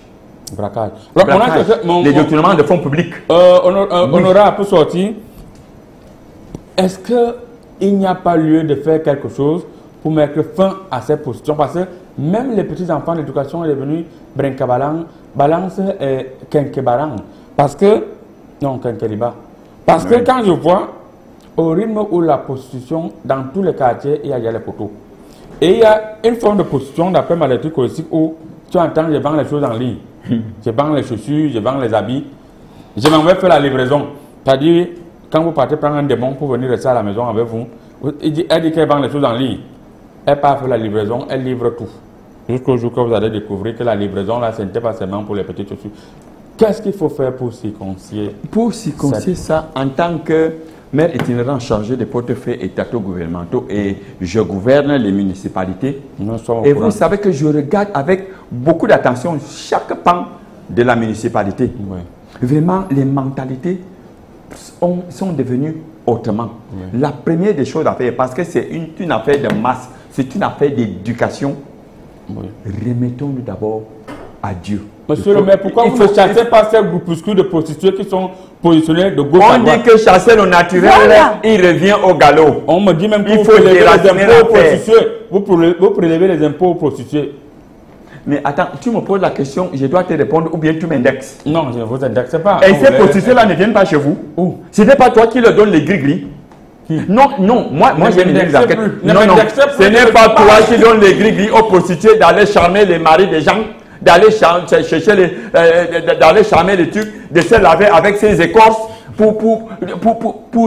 Les détournements de fonds publics. Honorable, pour sortir, est-ce qu'il n'y a pas lieu de faire quelque chose pour mettre fin à cette position? Parce que même les petits-enfants de l'éducation sont devenus brincabalang, balance et kenkebarang. Parce que, non, kenkeliba. Parce que quand je vois au rythme où la prostitution, dans tous les quartiers, il y a les poteaux. Et il y a une forme de prostitution, d'après ma lecture holistique, où tu entends, je vends les choses en ligne. Je vends les chaussures, je vends les habits. Je m'en vais faire la livraison. C'est-à-dire, quand vous partez prendre un démon pour venir rester à la maison avec vous, elle dit qu'elle vend les choses en ligne. Elle part faire la livraison, elle livre tout. Jusqu'au jour que vous allez découvrir que la livraison, là, ce n'était pas seulement pour les petites chaussures. Qu'est-ce qu'il faut faire pour circoncier? Pour circoncier ça, en tant que maire itinérant chargé des portefeuilles étato-gouvernementaux, et je gouverne les municipalités. Et vous savez que je regarde avec beaucoup d'attention chaque pan de la municipalité. Vraiment, les mentalités sont devenues autrement. La première des choses à faire, parce que c'est une affaire de masse, c'est une affaire d'éducation, remettons-nous d'abord à Dieu. Monsieur le maire, pourquoi vous ne chassez pas ces groupuscules de prostituées qui sont positionnés de gauche à droite? On dit que chasser le naturel, il revient au galop. On me dit même qu'il faut prélever les impôts aux prostituées. Vous prélevez les impôts aux prostituées. Mais attends, tu me poses la question, je dois te répondre ou bien tu m'indexes? Non, je ne vous indexe pas. Et ces prostituées-là ne viennent pas chez vous? Ce n'est pas toi qui leur donne les gris-gris? Non, moi j'ai une enquête. Non, ce n'est pas toi qui donne les gris-gris aux prostituées d'aller charmer les maris des gens, d'aller charmer les trucs, de se laver avec ses écorces pour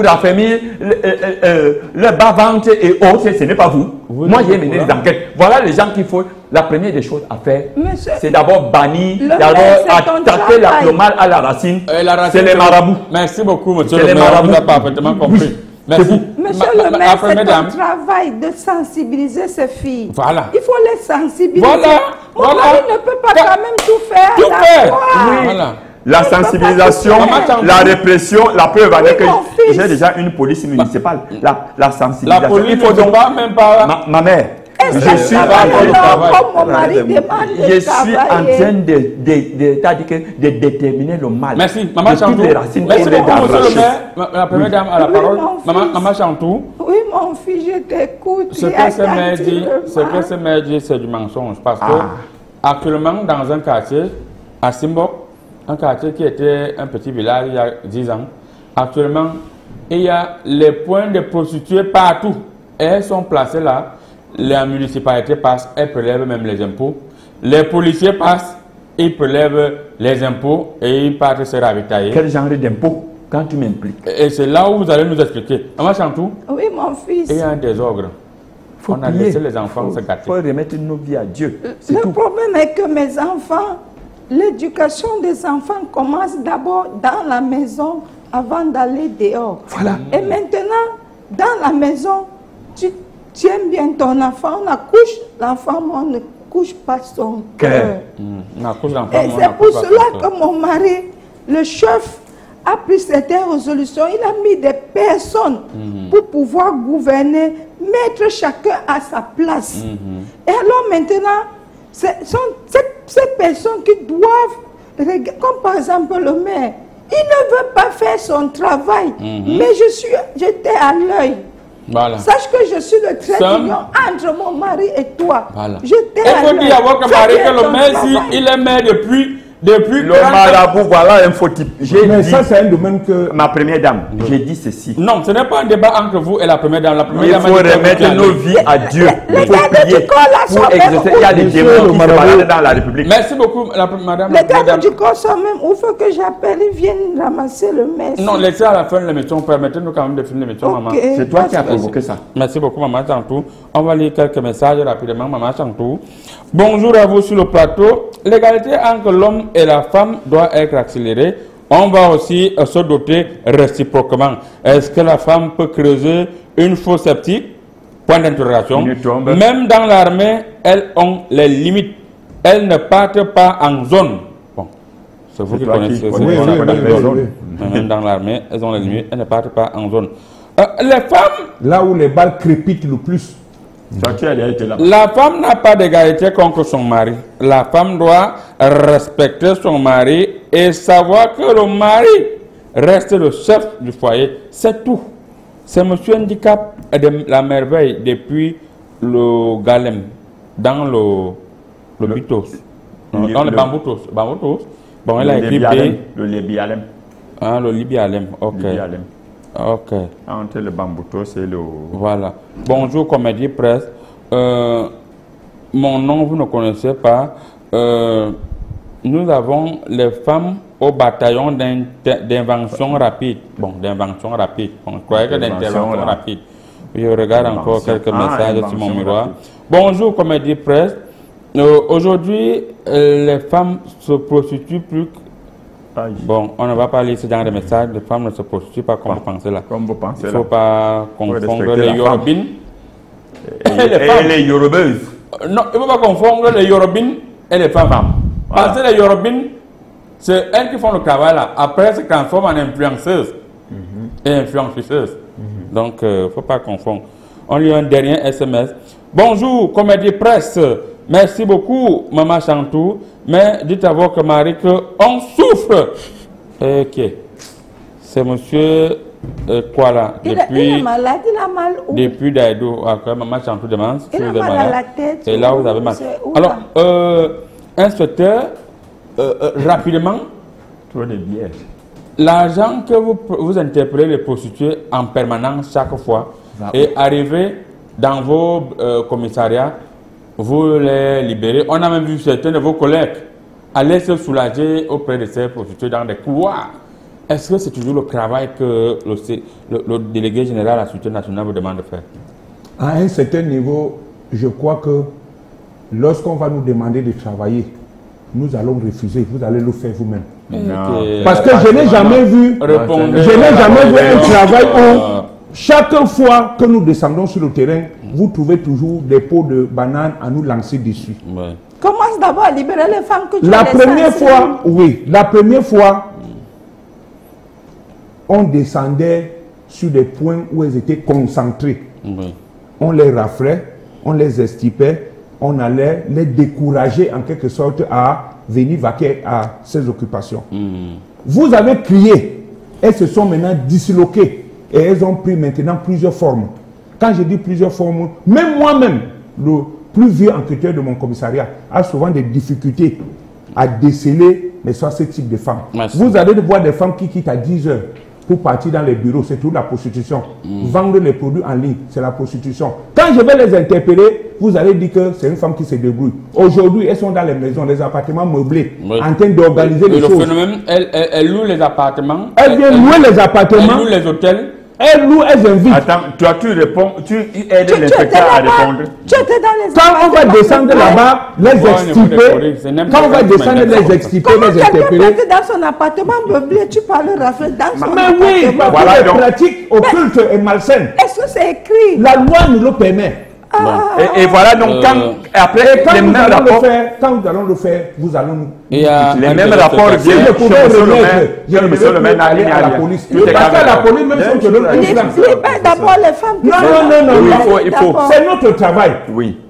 affermir le bas-ventre et autres. Ce n'est pas vous. Moi j'ai mené des enquêtes. Voilà les gens qu'il faut. La première des choses à faire, c'est d'abord bannir, d'abord attaquer la plomale à la racine. C'est les marabouts. Merci beaucoup, monsieur le maire. Vous avez parfaitement compris. Merci. Monsieur le maire, c'est un travail de sensibiliser ces filles. Voilà. Il faut les sensibiliser. Mon mari ne peut pas quand même tout faire. Tout faire. Oui. Voilà. La sensibilisation, la répression, la preuve avec que j'ai déjà une police municipale. La sensibilisation. La police, il faut donc pas même pas. Ma mère. Je suis en train de déterminer le mal. Merci. Maman Chantou. Merci beaucoup, monsieur le maire. La première dame a la parole. Maman Chantou. Oui, mon fils, je t'écoute. Ce que ce maire dit, c'est du mensonge. Parce que actuellement, dans un quartier, à Simbok, un quartier qui était un petit village il y a 10 ans, actuellement, il y a les points de prostituées partout. Et elles sont placées là. La municipalité passe, elle prélève même les impôts. Les policiers passent, ils prélèvent les impôts et ils partent se ravitailler. Quel genre d'impôts quand tu m'impliques? Et c'est là où vous allez nous expliquer. Maman Chantou? Oui, mon fils. Il y a un désordre. On a laissé les enfants se gâter. Il faut remettre nos vies à Dieu. Le problème est que mes enfants, l'éducation des enfants commence d'abord dans la maison avant d'aller dehors. Voilà. Et maintenant, dans la maison, tu aimes bien ton enfant, on accouche l'enfant, mais on ne couche pas son cœur. Et c'est pour cela que mon mari, le chef, a pris cette résolution. Il a mis des personnes pour pouvoir gouverner, mettre chacun à sa place. Et alors maintenant, ce sont ces personnes qui doivent, comme par exemple le maire, il ne veut pas faire son travail, mais j'étais à l'œil. Voilà. Sache que je suis le trait d'union entre mon mari et toi. Voilà. Je t'ai il faut dire à votre mari que le maire, il est maire depuis le marabout, voilà un faux type. Mais ça, c'est un domaine que... Ma première dame, j'ai dit ceci. Non, ce n'est pas un débat entre vous et la première dame. La première il dame faut remettre nos vies à Dieu. Il faut prier pour exaucer. Il y a des démons qui se baladent dans la République. Merci beaucoup, madame. Les gardes du corps sont même, il faut que j'appelle, ils viennent ramasser le maire. Non, laissez à la fin de l'émission. Permettez-nous quand même de finir l'émission, maman. C'est toi qui as provoqué ça. Merci beaucoup, maman Chantou. On va lire quelques messages rapidement, maman Chantou. Bonjour à vous sur le plateau. L'égalité entre l'homme et la femme doit être accélérée. On va aussi se doter réciproquement. Est-ce que la femme peut creuser une fosse septique? Point d'interrogation. Même dans l'armée, elles ont les limites. Elles ne partent pas en zone. Bon, c'est vous qui connaissez. Même dans l'armée, elles ont les limites. Elles ne partent pas en zone. Les femmes... Là où les balles crépitent le plus. La femme n'a pas d'égalité contre son mari. La femme doit respecter son mari et savoir que le mari reste le chef du foyer. C'est tout. C'est Monsieur Handicap de la merveille depuis le Galem, dans le Bitos, dans le Bamboutos. Bon, il a écrit le Libialem. Ah, le Libialem, ok. Ok. Entre le Bamboutos et le... Voilà. Bonjour, Comédie Presse. Mon nom, vous ne connaissez pas. Nous avons les femmes au bataillon d'invention rapide. Bon, d'invention rapide. On croyait que d'intervention rapide. Je regarde encore quelques messages sur mon miroir. Bonjour, Comédie Presse. Aujourd'hui, les femmes se prostituent plus que... Bon, on ne va pas lire ce genre de messages. Les femmes ne se prostituent pas comme vous pensez là. Comme vous pensez là. Il ne faut pas confondre les Yorobines et les Yorobeuses. Non, il ne faut pas confondre les Yorobines et les femmes. Parce que les Yorobines, c'est elles qui font le travail là. Après, elles se transforment en influenceuses et influenceuses. Donc, il ne faut pas confondre. On lit un dernier SMS. Bonjour, Comédie Presse. Merci beaucoup, Maman Chantou. Mais dites à votre mari qu'on souffre. Ok. C'est monsieur quoi là? Il est malade, il a mal où? Depuis Daïdo. Maman Chantou demande. Il a mal à la tête. Et là, vous avez mal. Alors, inspecteur, rapidement, l'argent que vous interpellez les prostituées en permanence chaque fois est arrivé dans vos commissariats. Vous les libérez. On a même vu certains de vos collègues aller se soulager auprès de ces prostituées dans des couloirs. Est-ce que c'est toujours le travail que le délégué général à la Sécurité nationale vous demande de faire? À un certain niveau, je crois que lorsqu'on va nous demander de travailler, nous allons refuser. Vous allez le faire vous-même. Parce que je n'ai jamais vu un travail où chaque fois que nous descendons sur le terrain, vous trouvez toujours des pots de bananes à nous lancer dessus. Ouais. Commence d'abord à libérer les femmes que tu La première fois, oui, la première fois, on descendait sur des points où elles étaient concentrées. Oui. On les raflait, on les estipait, on allait les décourager en quelque sorte à venir vaquer à ces occupations. Vous avez crié, elles se sont maintenant disloquées et elles ont pris maintenant plusieurs formes. Quand je dis plusieurs formes, même moi-même, le plus vieux enquêteur de mon commissariat a souvent des difficultés à déceler ce type de femmes. Merci. Vous allez voir des femmes qui quittent à 10 heures pour partir dans les bureaux, c'est toute la prostitution. Vendre les produits en ligne, c'est la prostitution. Quand je vais les interpeller, vous allez dire que c'est une femme qui se débrouille. Aujourd'hui, elles sont dans les maisons, les appartements meublés, en train d'organiser les choses. Le phénomène, elle loue les appartements. Elle vient louer les appartements. Elle loue les hôtels. Elle loue, elle invite. Attends, toi tu réponds, tu aides l'inspecteur à répondre. Tu étais dans les Quand on va descendre là-bas, les extirper. Quand on va descendre, les extirper, les interpeller. Dans son appartement meublé, tu parles rafle dans son appartement. Mais oui, voilà, les pratiques occultes et malsaines. Est-ce que c'est écrit? La loi nous le permet. Et voilà, donc après, quand nous allons le faire, vous allons nous... Les mêmes rapports viennent de monsieur le maire aller à la police. Parce que la police, même si on te donne d'abord les femmes. Non, il faut. C'est notre travail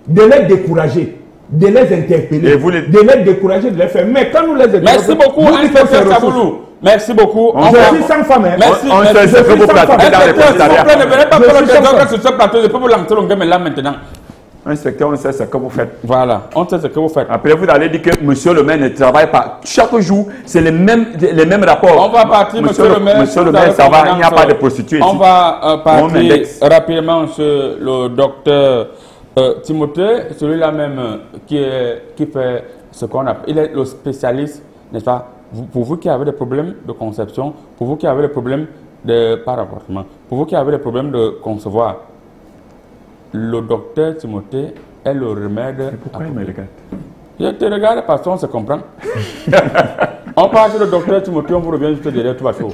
de les décourager, de les interpeller, de les décourager, de les faire. Mais quand nous les Merci beaucoup, inspecteur Saboulou. Merci beaucoup. Je suis sans femme. Merci. On sait ce que vous pratiquez dans les commissariats. Ne venez pas faire le questionnement sur ce plateau. Je peux vous lancer le game là maintenant. Inspecteur, on sait ce que vous faites. Voilà, on sait ce que vous faites. Après, vous allez dire que monsieur le maire ne travaille pas. Chaque jour, c'est les mêmes rapports. On va partir, monsieur le maire. Monsieur le maire, ça va, il n'y a pas de prostituées. On va partir rapidement sur le docteur Timothée, celui-là même qui fait ce qu'on appelle. Il est le spécialiste, n'est-ce pas? Pour vous qui avez des problèmes de conception, pour vous qui avez des problèmes par avortement, pour vous qui avez des problèmes de concevoir, le docteur Timothée est le remède. Et pourquoi il me regarde? Je te regarde parce qu'on se comprend. On part sur le docteur Timothée, on vous revient juste derrière, tout va chaud.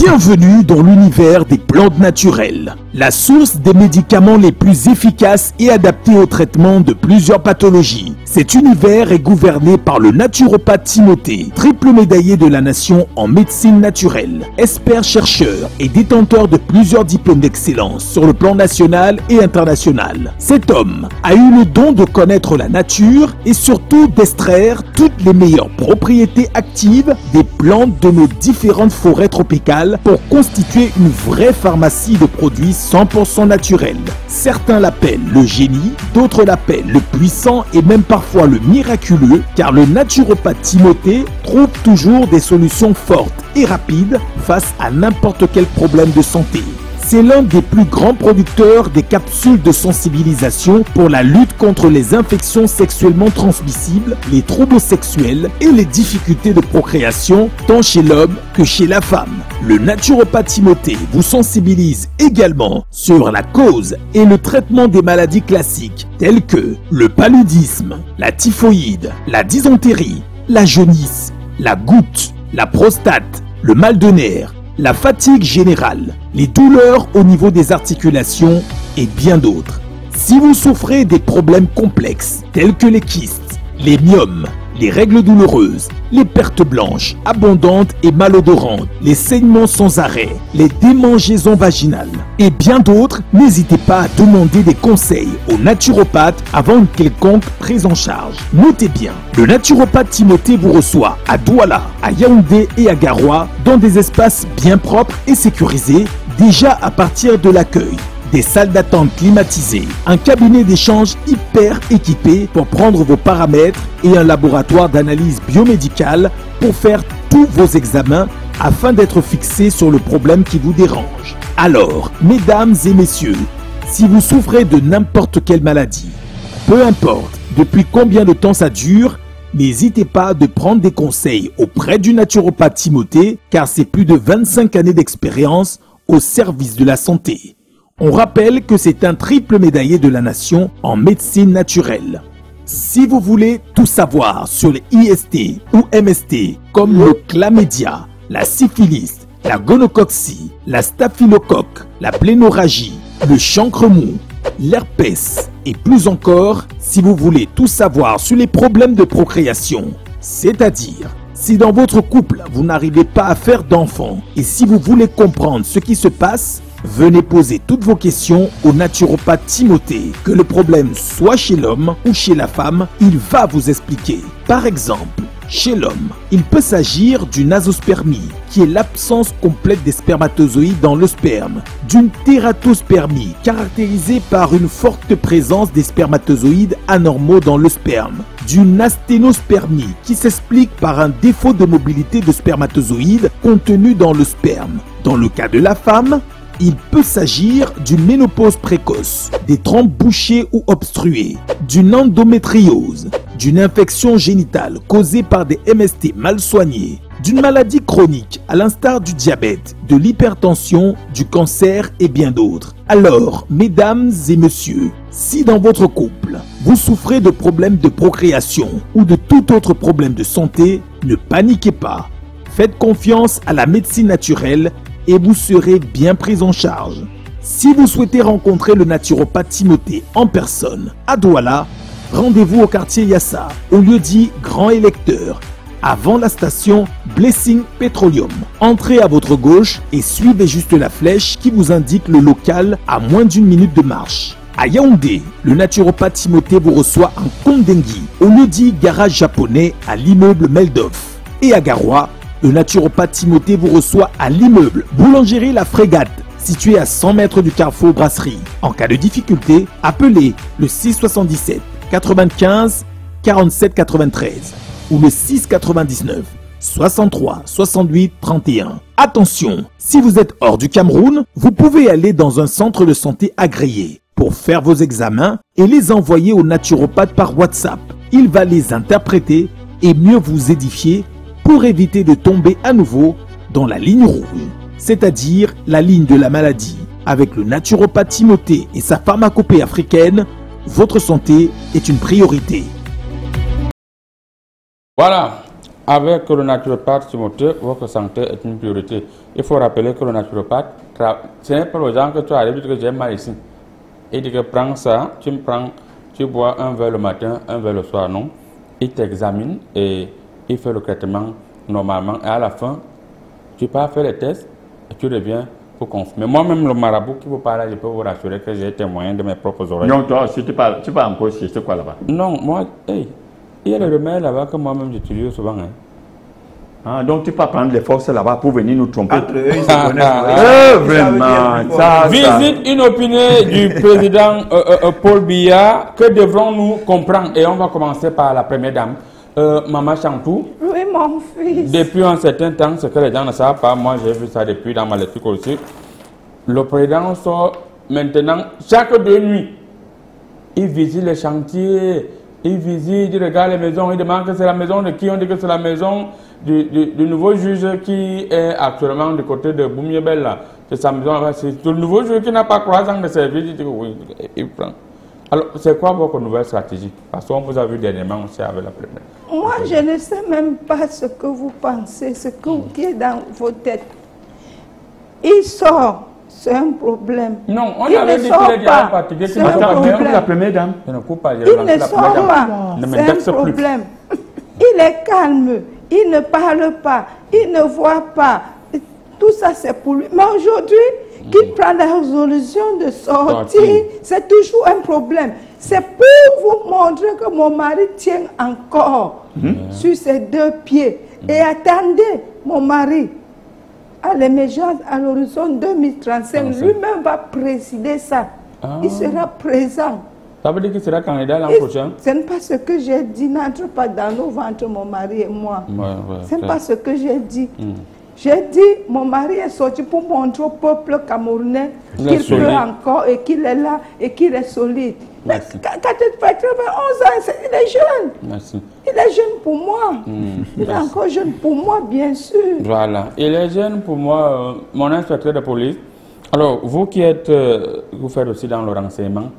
Bienvenue dans l'univers des plantes naturelles, la source des médicaments les plus efficaces et adaptés au traitement de plusieurs pathologies. Cet univers est gouverné par le naturopathe Timothée, triple médaillé de la nation en médecine naturelle, expert chercheur et détenteur de plusieurs diplômes d'excellence sur le plan national et international. Cet homme a eu le don de connaître la nature et surtout d'extraire toutes les meilleures propriétés actives des plantes de nos différentes forêts tropicales pour constituer une vraie pharmacie de produits 100% naturels. Certains l'appellent le génie, d'autres l'appellent le puissant et même parfois le miraculeux, car le naturopathe Timothée trouve toujours des solutions fortes et rapides face à n'importe quel problème de santé. C'est l'un des plus grands producteurs des capsules de sensibilisation pour la lutte contre les infections sexuellement transmissibles, les troubles sexuels et les difficultés de procréation tant chez l'homme que chez la femme. Le naturopathe Timothée vous sensibilise également sur la cause et le traitement des maladies classiques telles que le paludisme, la typhoïde, la dysenterie, la jaunisse, la goutte, la prostate, le mal de nerfs, la fatigue générale, les douleurs au niveau des articulations et bien d'autres. Si vous souffrez des problèmes complexes tels que les kystes, les myomes, les règles douloureuses, les pertes blanches, abondantes et malodorantes, les saignements sans arrêt, les démangeaisons vaginales et bien d'autres, n'hésitez pas à demander des conseils au naturopathe avant une quelconque prise en charge. Notez bien, le naturopathe Timothée vous reçoit à Douala, à Yaoundé et à Garoua dans des espaces bien propres et sécurisés déjà à partir de l'accueil. Des salles d'attente climatisées, un cabinet d'échange hyper équipé pour prendre vos paramètres et un laboratoire d'analyse biomédicale pour faire tous vos examens afin d'être fixé sur le problème qui vous dérange. Alors, mesdames et messieurs, si vous souffrez de n'importe quelle maladie, peu importe depuis combien de temps ça dure, n'hésitez pas de prendre des conseils auprès du naturopathe Timothée car c'est plus de 25 années d'expérience au service de la santé. On rappelle que c'est un triple médaillé de la nation en médecine naturelle. Si vous voulez tout savoir sur les IST ou MST comme le chlamydia, la syphilis, la gonocoxie, la staphylocoque, la plénorragie, le chancre mou, l'herpès et plus encore, si vous voulez tout savoir sur les problèmes de procréation, c'est-à-dire si dans votre couple vous n'arrivez pas à faire d'enfants et si vous voulez comprendre ce qui se passe, venez poser toutes vos questions au naturopathe Timothée. Que le problème soit chez l'homme ou chez la femme, il va vous expliquer. Par exemple, chez l'homme, il peut s'agir d'une azospermie, qui est l'absence complète des spermatozoïdes dans le sperme, d'une tératospermie, caractérisée par une forte présence des spermatozoïdes anormaux dans le sperme, d'une asténospermie, qui s'explique par un défaut de mobilité de spermatozoïdes contenu dans le sperme. Dans le cas de la femme, il peut s'agir d'une ménopause précoce, des trompes bouchées ou obstruées, d'une endométriose, d'une infection génitale causée par des MST mal soignés, d'une maladie chronique à l'instar du diabète, de l'hypertension, du cancer et bien d'autres. Alors, mesdames et messieurs, si dans votre couple, vous souffrez de problèmes de procréation ou de tout autre problème de santé, ne paniquez pas. Faites confiance à la médecine naturelle et vous serez bien pris en charge. Si vous souhaitez rencontrer le naturopathe Timothée en personne à Douala, rendez-vous au quartier Yassa, au lieu dit Grand Électeur, avant la station Blessing Petroleum. Entrez à votre gauche et suivez juste la flèche qui vous indique le local à moins d'1 minute de marche. À Yaoundé, le naturopathe Timothée vous reçoit en Kondengui, au lieu-dit garage japonais à l'immeuble Meldorf. Et à Garoua, le naturopathe Timothée vous reçoit à l'immeuble Boulangerie La Frégate, situé à 100 mètres du carrefour Brasserie. En cas de difficulté, appelez le 677 95 47 93 ou le 699 63 68 31. Attention, si vous êtes hors du Cameroun, vous pouvez aller dans un centre de santé agréé pour faire vos examens et les envoyer au naturopathe par WhatsApp. Il va les interpréter et mieux vous édifier pour éviter de tomber à nouveau dans la ligne rouge, c'est-à-dire la ligne de la maladie. Avec le naturopathe Timothée et sa pharmacopée africaine, votre santé est une priorité. Voilà, avec le naturopathe Timothée, votre santé est une priorité. Il faut rappeler que le naturopathe, ce n'est pas aux gens que tu arrives que j'ai mal ici. Il dit que prends ça, tu me prends, tu bois un verre le matin, un verre le soir, non. Il t'examine et il fait le traitement normalement. Et à la fin, tu pars faire les tests et tu reviens pour confirmer. Moi-même, le marabout qui vous parle, je peux vous rassurer que j'ai témoin de mes propres oreilles. Non, toi aussi, tu parles encore chez c'est quoi là-bas? Non, moi, hey, il y a des remèdes là-bas que moi-même j'utilise souvent. Hein. Ah, donc tu peux prendre les forces là-bas pour venir nous tromper. Entre eux, ils se connaissent. Vraiment, ça. Visite inopinée du président Paul Biya. Que devrons-nous comprendre? Et on va commencer par la première dame, Maman Chantou. Oui, mon fils. Depuis un certain temps, ce que les gens ne savent pas, moi j'ai vu ça depuis dans ma lecture aussi. Le président sort maintenant chaque 2 nuits. Il visite les chantiers, il visite, il regarde les maisons, il demande que c'est la maison de qui, on dit que c'est la maison du nouveau juge qui est actuellement du côté de Boumiebel. C'est sa maison, c'est le nouveau juge qui n'a pas 3 ans de service, il dit que oui, il prend. Alors, c'est quoi votre nouvelle stratégie? Parce qu'on vous a vu dernièrement aussi avec la première. Moi, je ne sais même pas ce que vous pensez, ce qui est dans vos têtes. Il sort, c'est un problème. Non, on il avait ne dit sort qu'il est pas, en particulier. c'est un problème. La première dame. Je ne coupe pas, Il ne sort pas, c'est un problème. Il est calme, il ne parle pas, il ne voit pas. Tout ça, c'est pour lui. Mais aujourd'hui, qu'il prend la résolution de sortir, c'est toujours un problème. C'est pour vous montrer que mon mari tient encore sur ses 2 pieds. Et attendez, mon mari, à l'émergence, à l'horizon 2035, lui-même va présider ça. Il sera présent. Ça veut dire qu'il sera candidat l'an prochain? Ce n'est pas ce que j'ai dit, n'entre pas dans nos ventres, mon mari et moi. Ce n'est pas ce que j'ai dit. J'ai dit, mon mari est sorti pour montrer au peuple camerounais qu'il peut encore et qu'il est là et qu'il est solide. Mais quand il fait 91 ans, il est jeune. Merci. Il est jeune pour moi. Il est encore jeune pour moi, bien sûr. Voilà. Il est jeune pour moi, mon inspecteur de police. Alors, vous qui êtes, vous faites aussi dans le renseignement,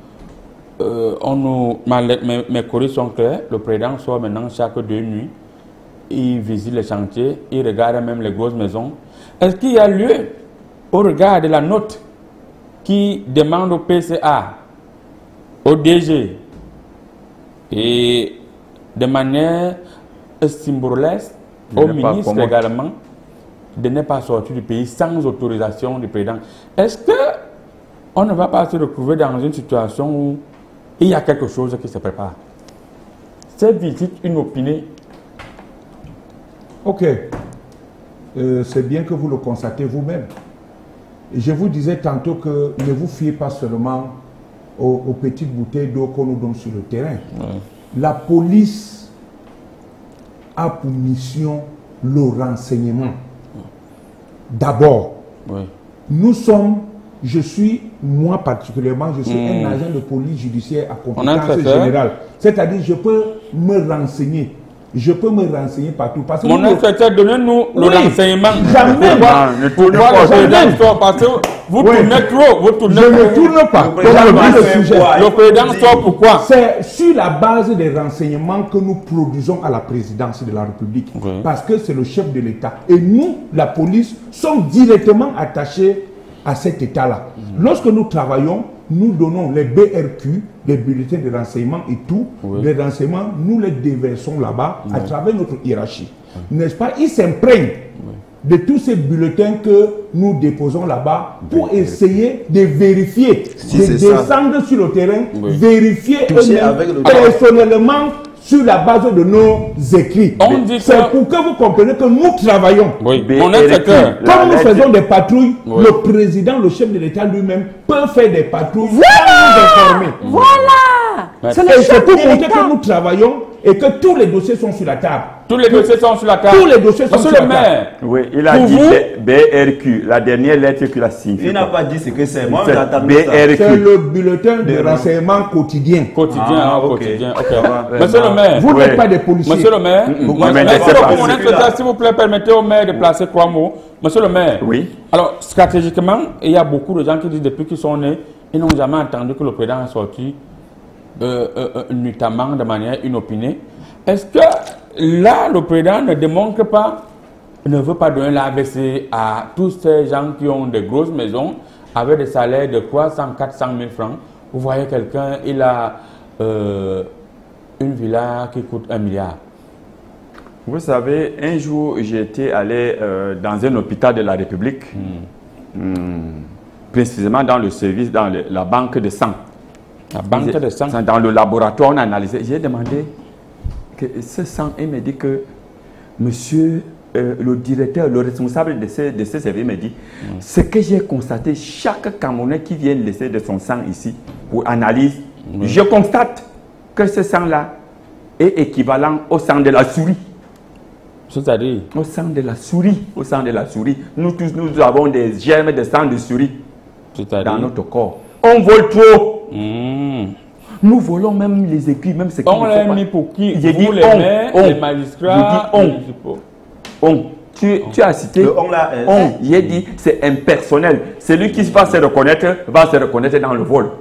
mes courriers sont clairs. Le président sort maintenant chaque 2 nuits. Il visite les chantiers, il regarde même les grosses maisons. Est-ce qu'il y a lieu, au regard de la note qui demande au PCA, au DG, et de manière symbolesque, au ministre également, de ne pas sortir du pays sans autorisation du président? Est-ce qu'on ne va pas se retrouver dans une situation où il y a quelque chose qui se prépare? Cette visite inopinée. Ok, c'est bien que vous le constatez vous-même. Je vous disais tantôt que ne vous fiez pas seulement aux petites bouteilles d'eau qu'on nous donne sur le terrain. La police a pour mission le renseignement. D'abord, nous sommes, moi particulièrement, je suis un agent de police judiciaire à compétence générale. C'est-à-dire, je peux me renseigner. Je peux me renseigner partout. Parce que mon inspecteur, donnez-nous le renseignement. Jamais. Pourquoi le président sort? Parce que vous tournez trop. Vous tournez je ne tourne pas. Le président sort pourquoi? C'est sur la base des renseignements que nous produisons à la présidence de la République. Parce que c'est le chef de l'État. Et nous, la police, sommes directement attachés à cet État-là. Lorsque nous travaillons, nous donnons les BRQ, les bulletins de renseignement et tout. Les renseignements, nous les déversons là-bas à travers notre hiérarchie. N'est-ce pas? Ils s'imprègnent de tous ces bulletins que nous déposons là-bas pour essayer de vérifier, de descendre sur le terrain, vérifier eux-mêmes personnellement sur la base de nos écrits. C'est pour que vous compreniez que nous travaillons. Oui. On est secteur. Quand nous faisons des patrouilles, le président, le chef de l'État lui-même peut faire des patrouilles sans nous informer. Voilà. C'est pour montrer que nous travaillons et que tous les dossiers sont sur la table. Tous les dossiers sont sur la table. Tous les dossiers sont sur la table. Oui, il a dit BRQ, la dernière lettre qu'il a signée. Il n'a pas dit ce que c'est. Moi, BRQ. C'est le bulletin de renseignement quotidien. Quotidien. Monsieur le maire. Vous n'êtes pas des policiers. Monsieur le maire. S'il vous plaît, permettez au maire de placer 3 mots. Monsieur le maire. Oui. Alors, stratégiquement, il y a beaucoup de gens qui disent depuis qu'ils sont nés, ils n'ont jamais entendu que le président est sorti notamment de manière inopinée. Est-ce que là, le président ne démontre pas, ne veut pas donner l'AVC à tous ces gens qui ont des grosses maisons avec des salaires de 300, 400 000 francs? Vous voyez quelqu'un, il a une villa qui coûte 1 milliard. Vous savez, un jour, j'étais allé dans un hôpital de la République, précisément dans le service, dans la banque de sang. La banque de sang. Dans le laboratoire, on a analysé. J'ai demandé que ce sang, il me dit que monsieur le directeur, le responsable de ce service me dit, ce que j'ai constaté, chaque Camerounais qui vient laisser de son sang ici pour analyse, je constate que ce sang-là est équivalent au sang de la souris. C'est-à-dire? Au sang de la souris. Au sang de la souris. Nous tous, nous avons des germes de sang de souris dans notre corps. On vole trop. Nous volons même les écrits, même ce on l'a mis pour qui? J'ai dit les maires, les magistrats. Tu as cité on. J'ai dit c'est impersonnel. Celui qui va se reconnaître dans le vol.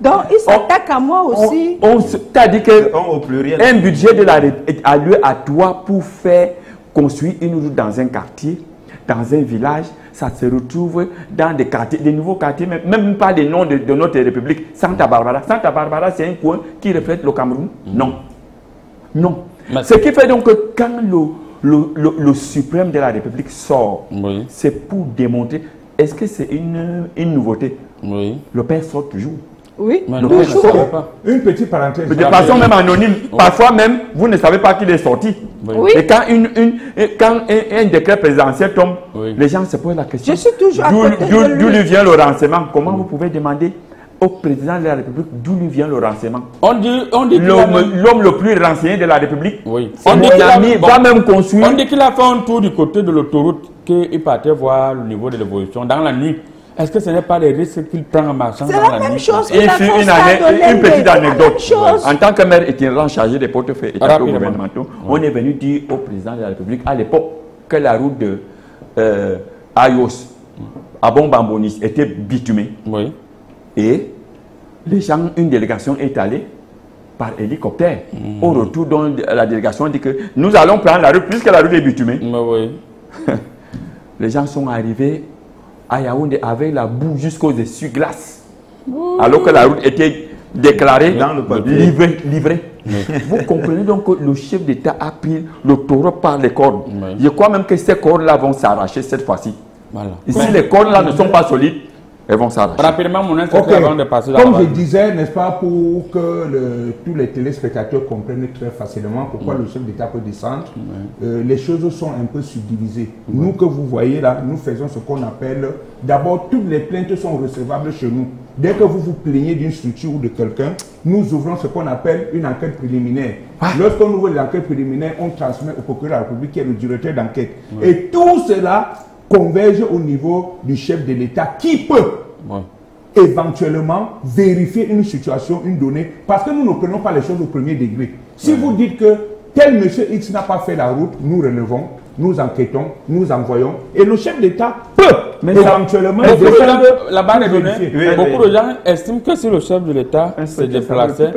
Donc il s'attaque à moi aussi. Tu as dit que un budget de la a lieu à toi pour faire construire une route dans un quartier, dans un village. Ça se retrouve dans des quartiers, des nouveaux quartiers, même pas les noms de notre République. Santa Barbara. Santa Barbara, c'est un coin qui reflète le Cameroun? Non. Non. Ce qui fait donc que quand le suprême de la République sort, c'est pour démontrer, est-ce que c'est une nouveauté? Oui. Le père sort toujours. Oui, une petite parenthèse. De façon même anonyme. Parfois même, vous ne savez pas qu'il est sorti. Oui. Et quand un décret présidentiel tombe, les gens se posent la question. Je suis toujours d'où lui vient le renseignement? Comment vous pouvez demander au président de la République d'où lui vient le renseignement? On dit l'homme le plus renseigné de la République. Oui. On dit qu'il va même construire. On dit qu'il a fait un tour du côté de l'autoroute, qu'il partait voir le niveau de l'évolution dans la nuit. Est-ce que ce n'est pas les risques qu'il prend en marchant dans la nuit? C'est la même chose. Une petite anecdote. En tant que maire itinérant chargé des portefeuilles étataux gouvernementaux, on est venu dire au président de la République à l'époque que la route de Ayos à Bombambonis était bitumée. Oui. Et les gens, une délégation est allée par hélicoptère. Au retour, la délégation dit que nous allons prendre la route puisque la route est bitumée. Les gens sont arrivés à Yaoundé avec la boue jusqu'aux essuie-glaces. Alors que la route était déclarée, livrée. Vous comprenez donc que le chef d'État a pris le taureau par les cordes. Je crois même que ces cordes-là vont s'arracher cette fois-ci. Voilà. Et si les cordes-là ne sont pas solides, elles vont s'arracher. Rapidement, mon avant de passer comme je disais, n'est-ce pas, pour que tous les téléspectateurs comprennent très facilement pourquoi le chef d'État peut descendre, les choses sont un peu subdivisées. Nous que vous voyez là, nous faisons ce qu'on appelle, d'abord, toutes les plaintes sont recevables chez nous. Dès que vous vous plaignez d'une structure ou de quelqu'un, nous ouvrons ce qu'on appelle une enquête préliminaire. Lorsqu'on ouvre l'enquête préliminaire, on transmet au procureur de la République qui est le directeur d'enquête. Et tout cela converge au niveau du chef de l'État qui peut éventuellement vérifier une situation, une donnée, parce que nous ne prenons pas les choses au premier degré. Si vous dites que tel monsieur X n'a pas fait la route, nous relevons, nous enquêtons, nous envoyons, et le chef d'État peut éventuellement la barre est donnée. Beaucoup de gens estiment que si le chef de l'État se déplaçait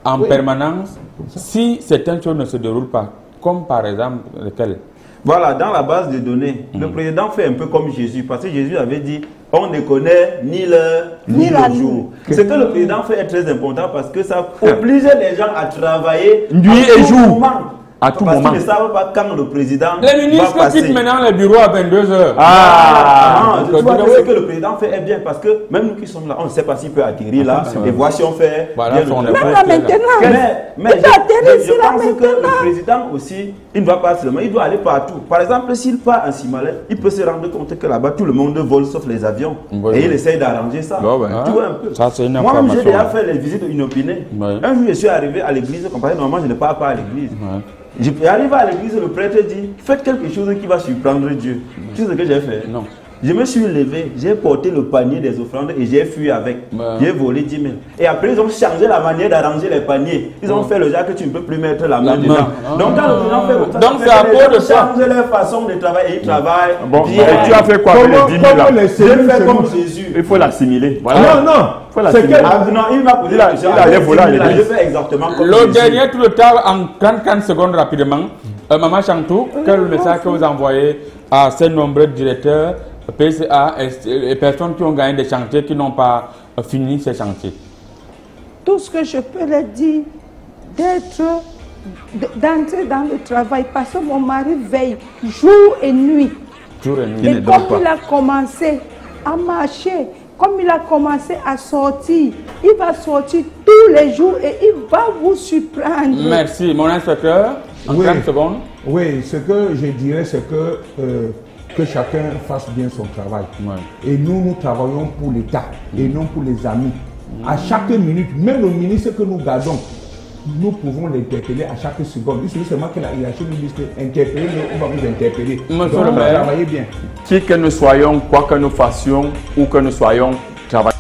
en permanence, si certaines choses ne se déroulent pas, comme par exemple lesquelles? Voilà, dans la base de données, le président fait un peu comme Jésus, parce que Jésus avait dit, on ne connaît ni l'heure ni le jour. Ce que le président fait est très important parce que ça oblige les gens à travailler nuit et jour. À tout Parce moment. qu'ils ne savent pas quand le président Les ministres va passer. quittent maintenant les bureaux à 22h. Tu vois que ce que le président fait est bien parce que même nous qui sommes là, on ne sait pas s'il peut atterrir là. Et voici on fait. Voilà, bien son le effort. travail. Même là maintenant. Mais il peut atterrir ici je là pense que maintenant. le président aussi, il ne va pas seulement, il doit aller partout. Par exemple, s'il part en Simalais, il peut se rendre compte que là-bas, tout le monde vole sauf les avions. Et il essaye d'arranger ça. Bon, ben, Tu vois un peu. ça, c'est une Moi, information. j'ai déjà fait les visites inopinées. Ouais. Un jour, je suis arrivé à l'église, comme par exemple, normalement, je ne pars pas à l'église. Je arrive à l'église, le prêtre dit, faites quelque chose qui va surprendre Dieu. Tu sais ce que j'ai fait? Non. Je me suis levé, j'ai porté le panier des offrandes et j'ai fui avec. J'ai volé 10 000. Et après, ils ont changé la manière d'arranger les paniers. Ils ont fait le genre que tu ne peux plus mettre la main dedans. Donc, quand le président fait comme ça, donc c'est à cause de ça. changer leur façon de travailler. Et ils travaillent. Bon, bien. et tu as fait quoi avec les 10 000 là? les J'ai cellules fait chez comme nous. Jésus. Il faut l'assimiler. Voilà. Non, non. Faut la C'est signer. que- Non, il m'a posé la question. il allait voler à l'église. Je fais exactement comme Le Jésus. dernier tout le temps, en 30 secondes rapidement. Maman Chantou, quel message que vous envoyez à ces nombreux directeurs, PCA et personnes qui ont gagné des chantiers, qui n'ont pas fini ces chantiers? Tout ce que je peux leur dire, d'entrer dans le travail, parce que mon mari veille jour et nuit. Jour et nuit. Et comme il a commencé à marcher, comme il a commencé à sortir, il va sortir tous les jours et il va vous surprendre. Merci. Mon inspecteur, en 30 secondes. Oui, ce que je dirais, c'est que chacun fasse bien son travail. Ouais. Et nous, nous travaillons pour l'État et non pour les amis. À chaque minute, même le ministre que nous gardons, nous pouvons l'interpeller à chaque seconde. Il suffit seulement que la hiérarchie nous dise interpeller, on va vous interpeller. Monsieur Donc, le on va maire. travailler bien. Qui que nous soyons, quoi que nous fassions, ou que nous soyons, travaillons.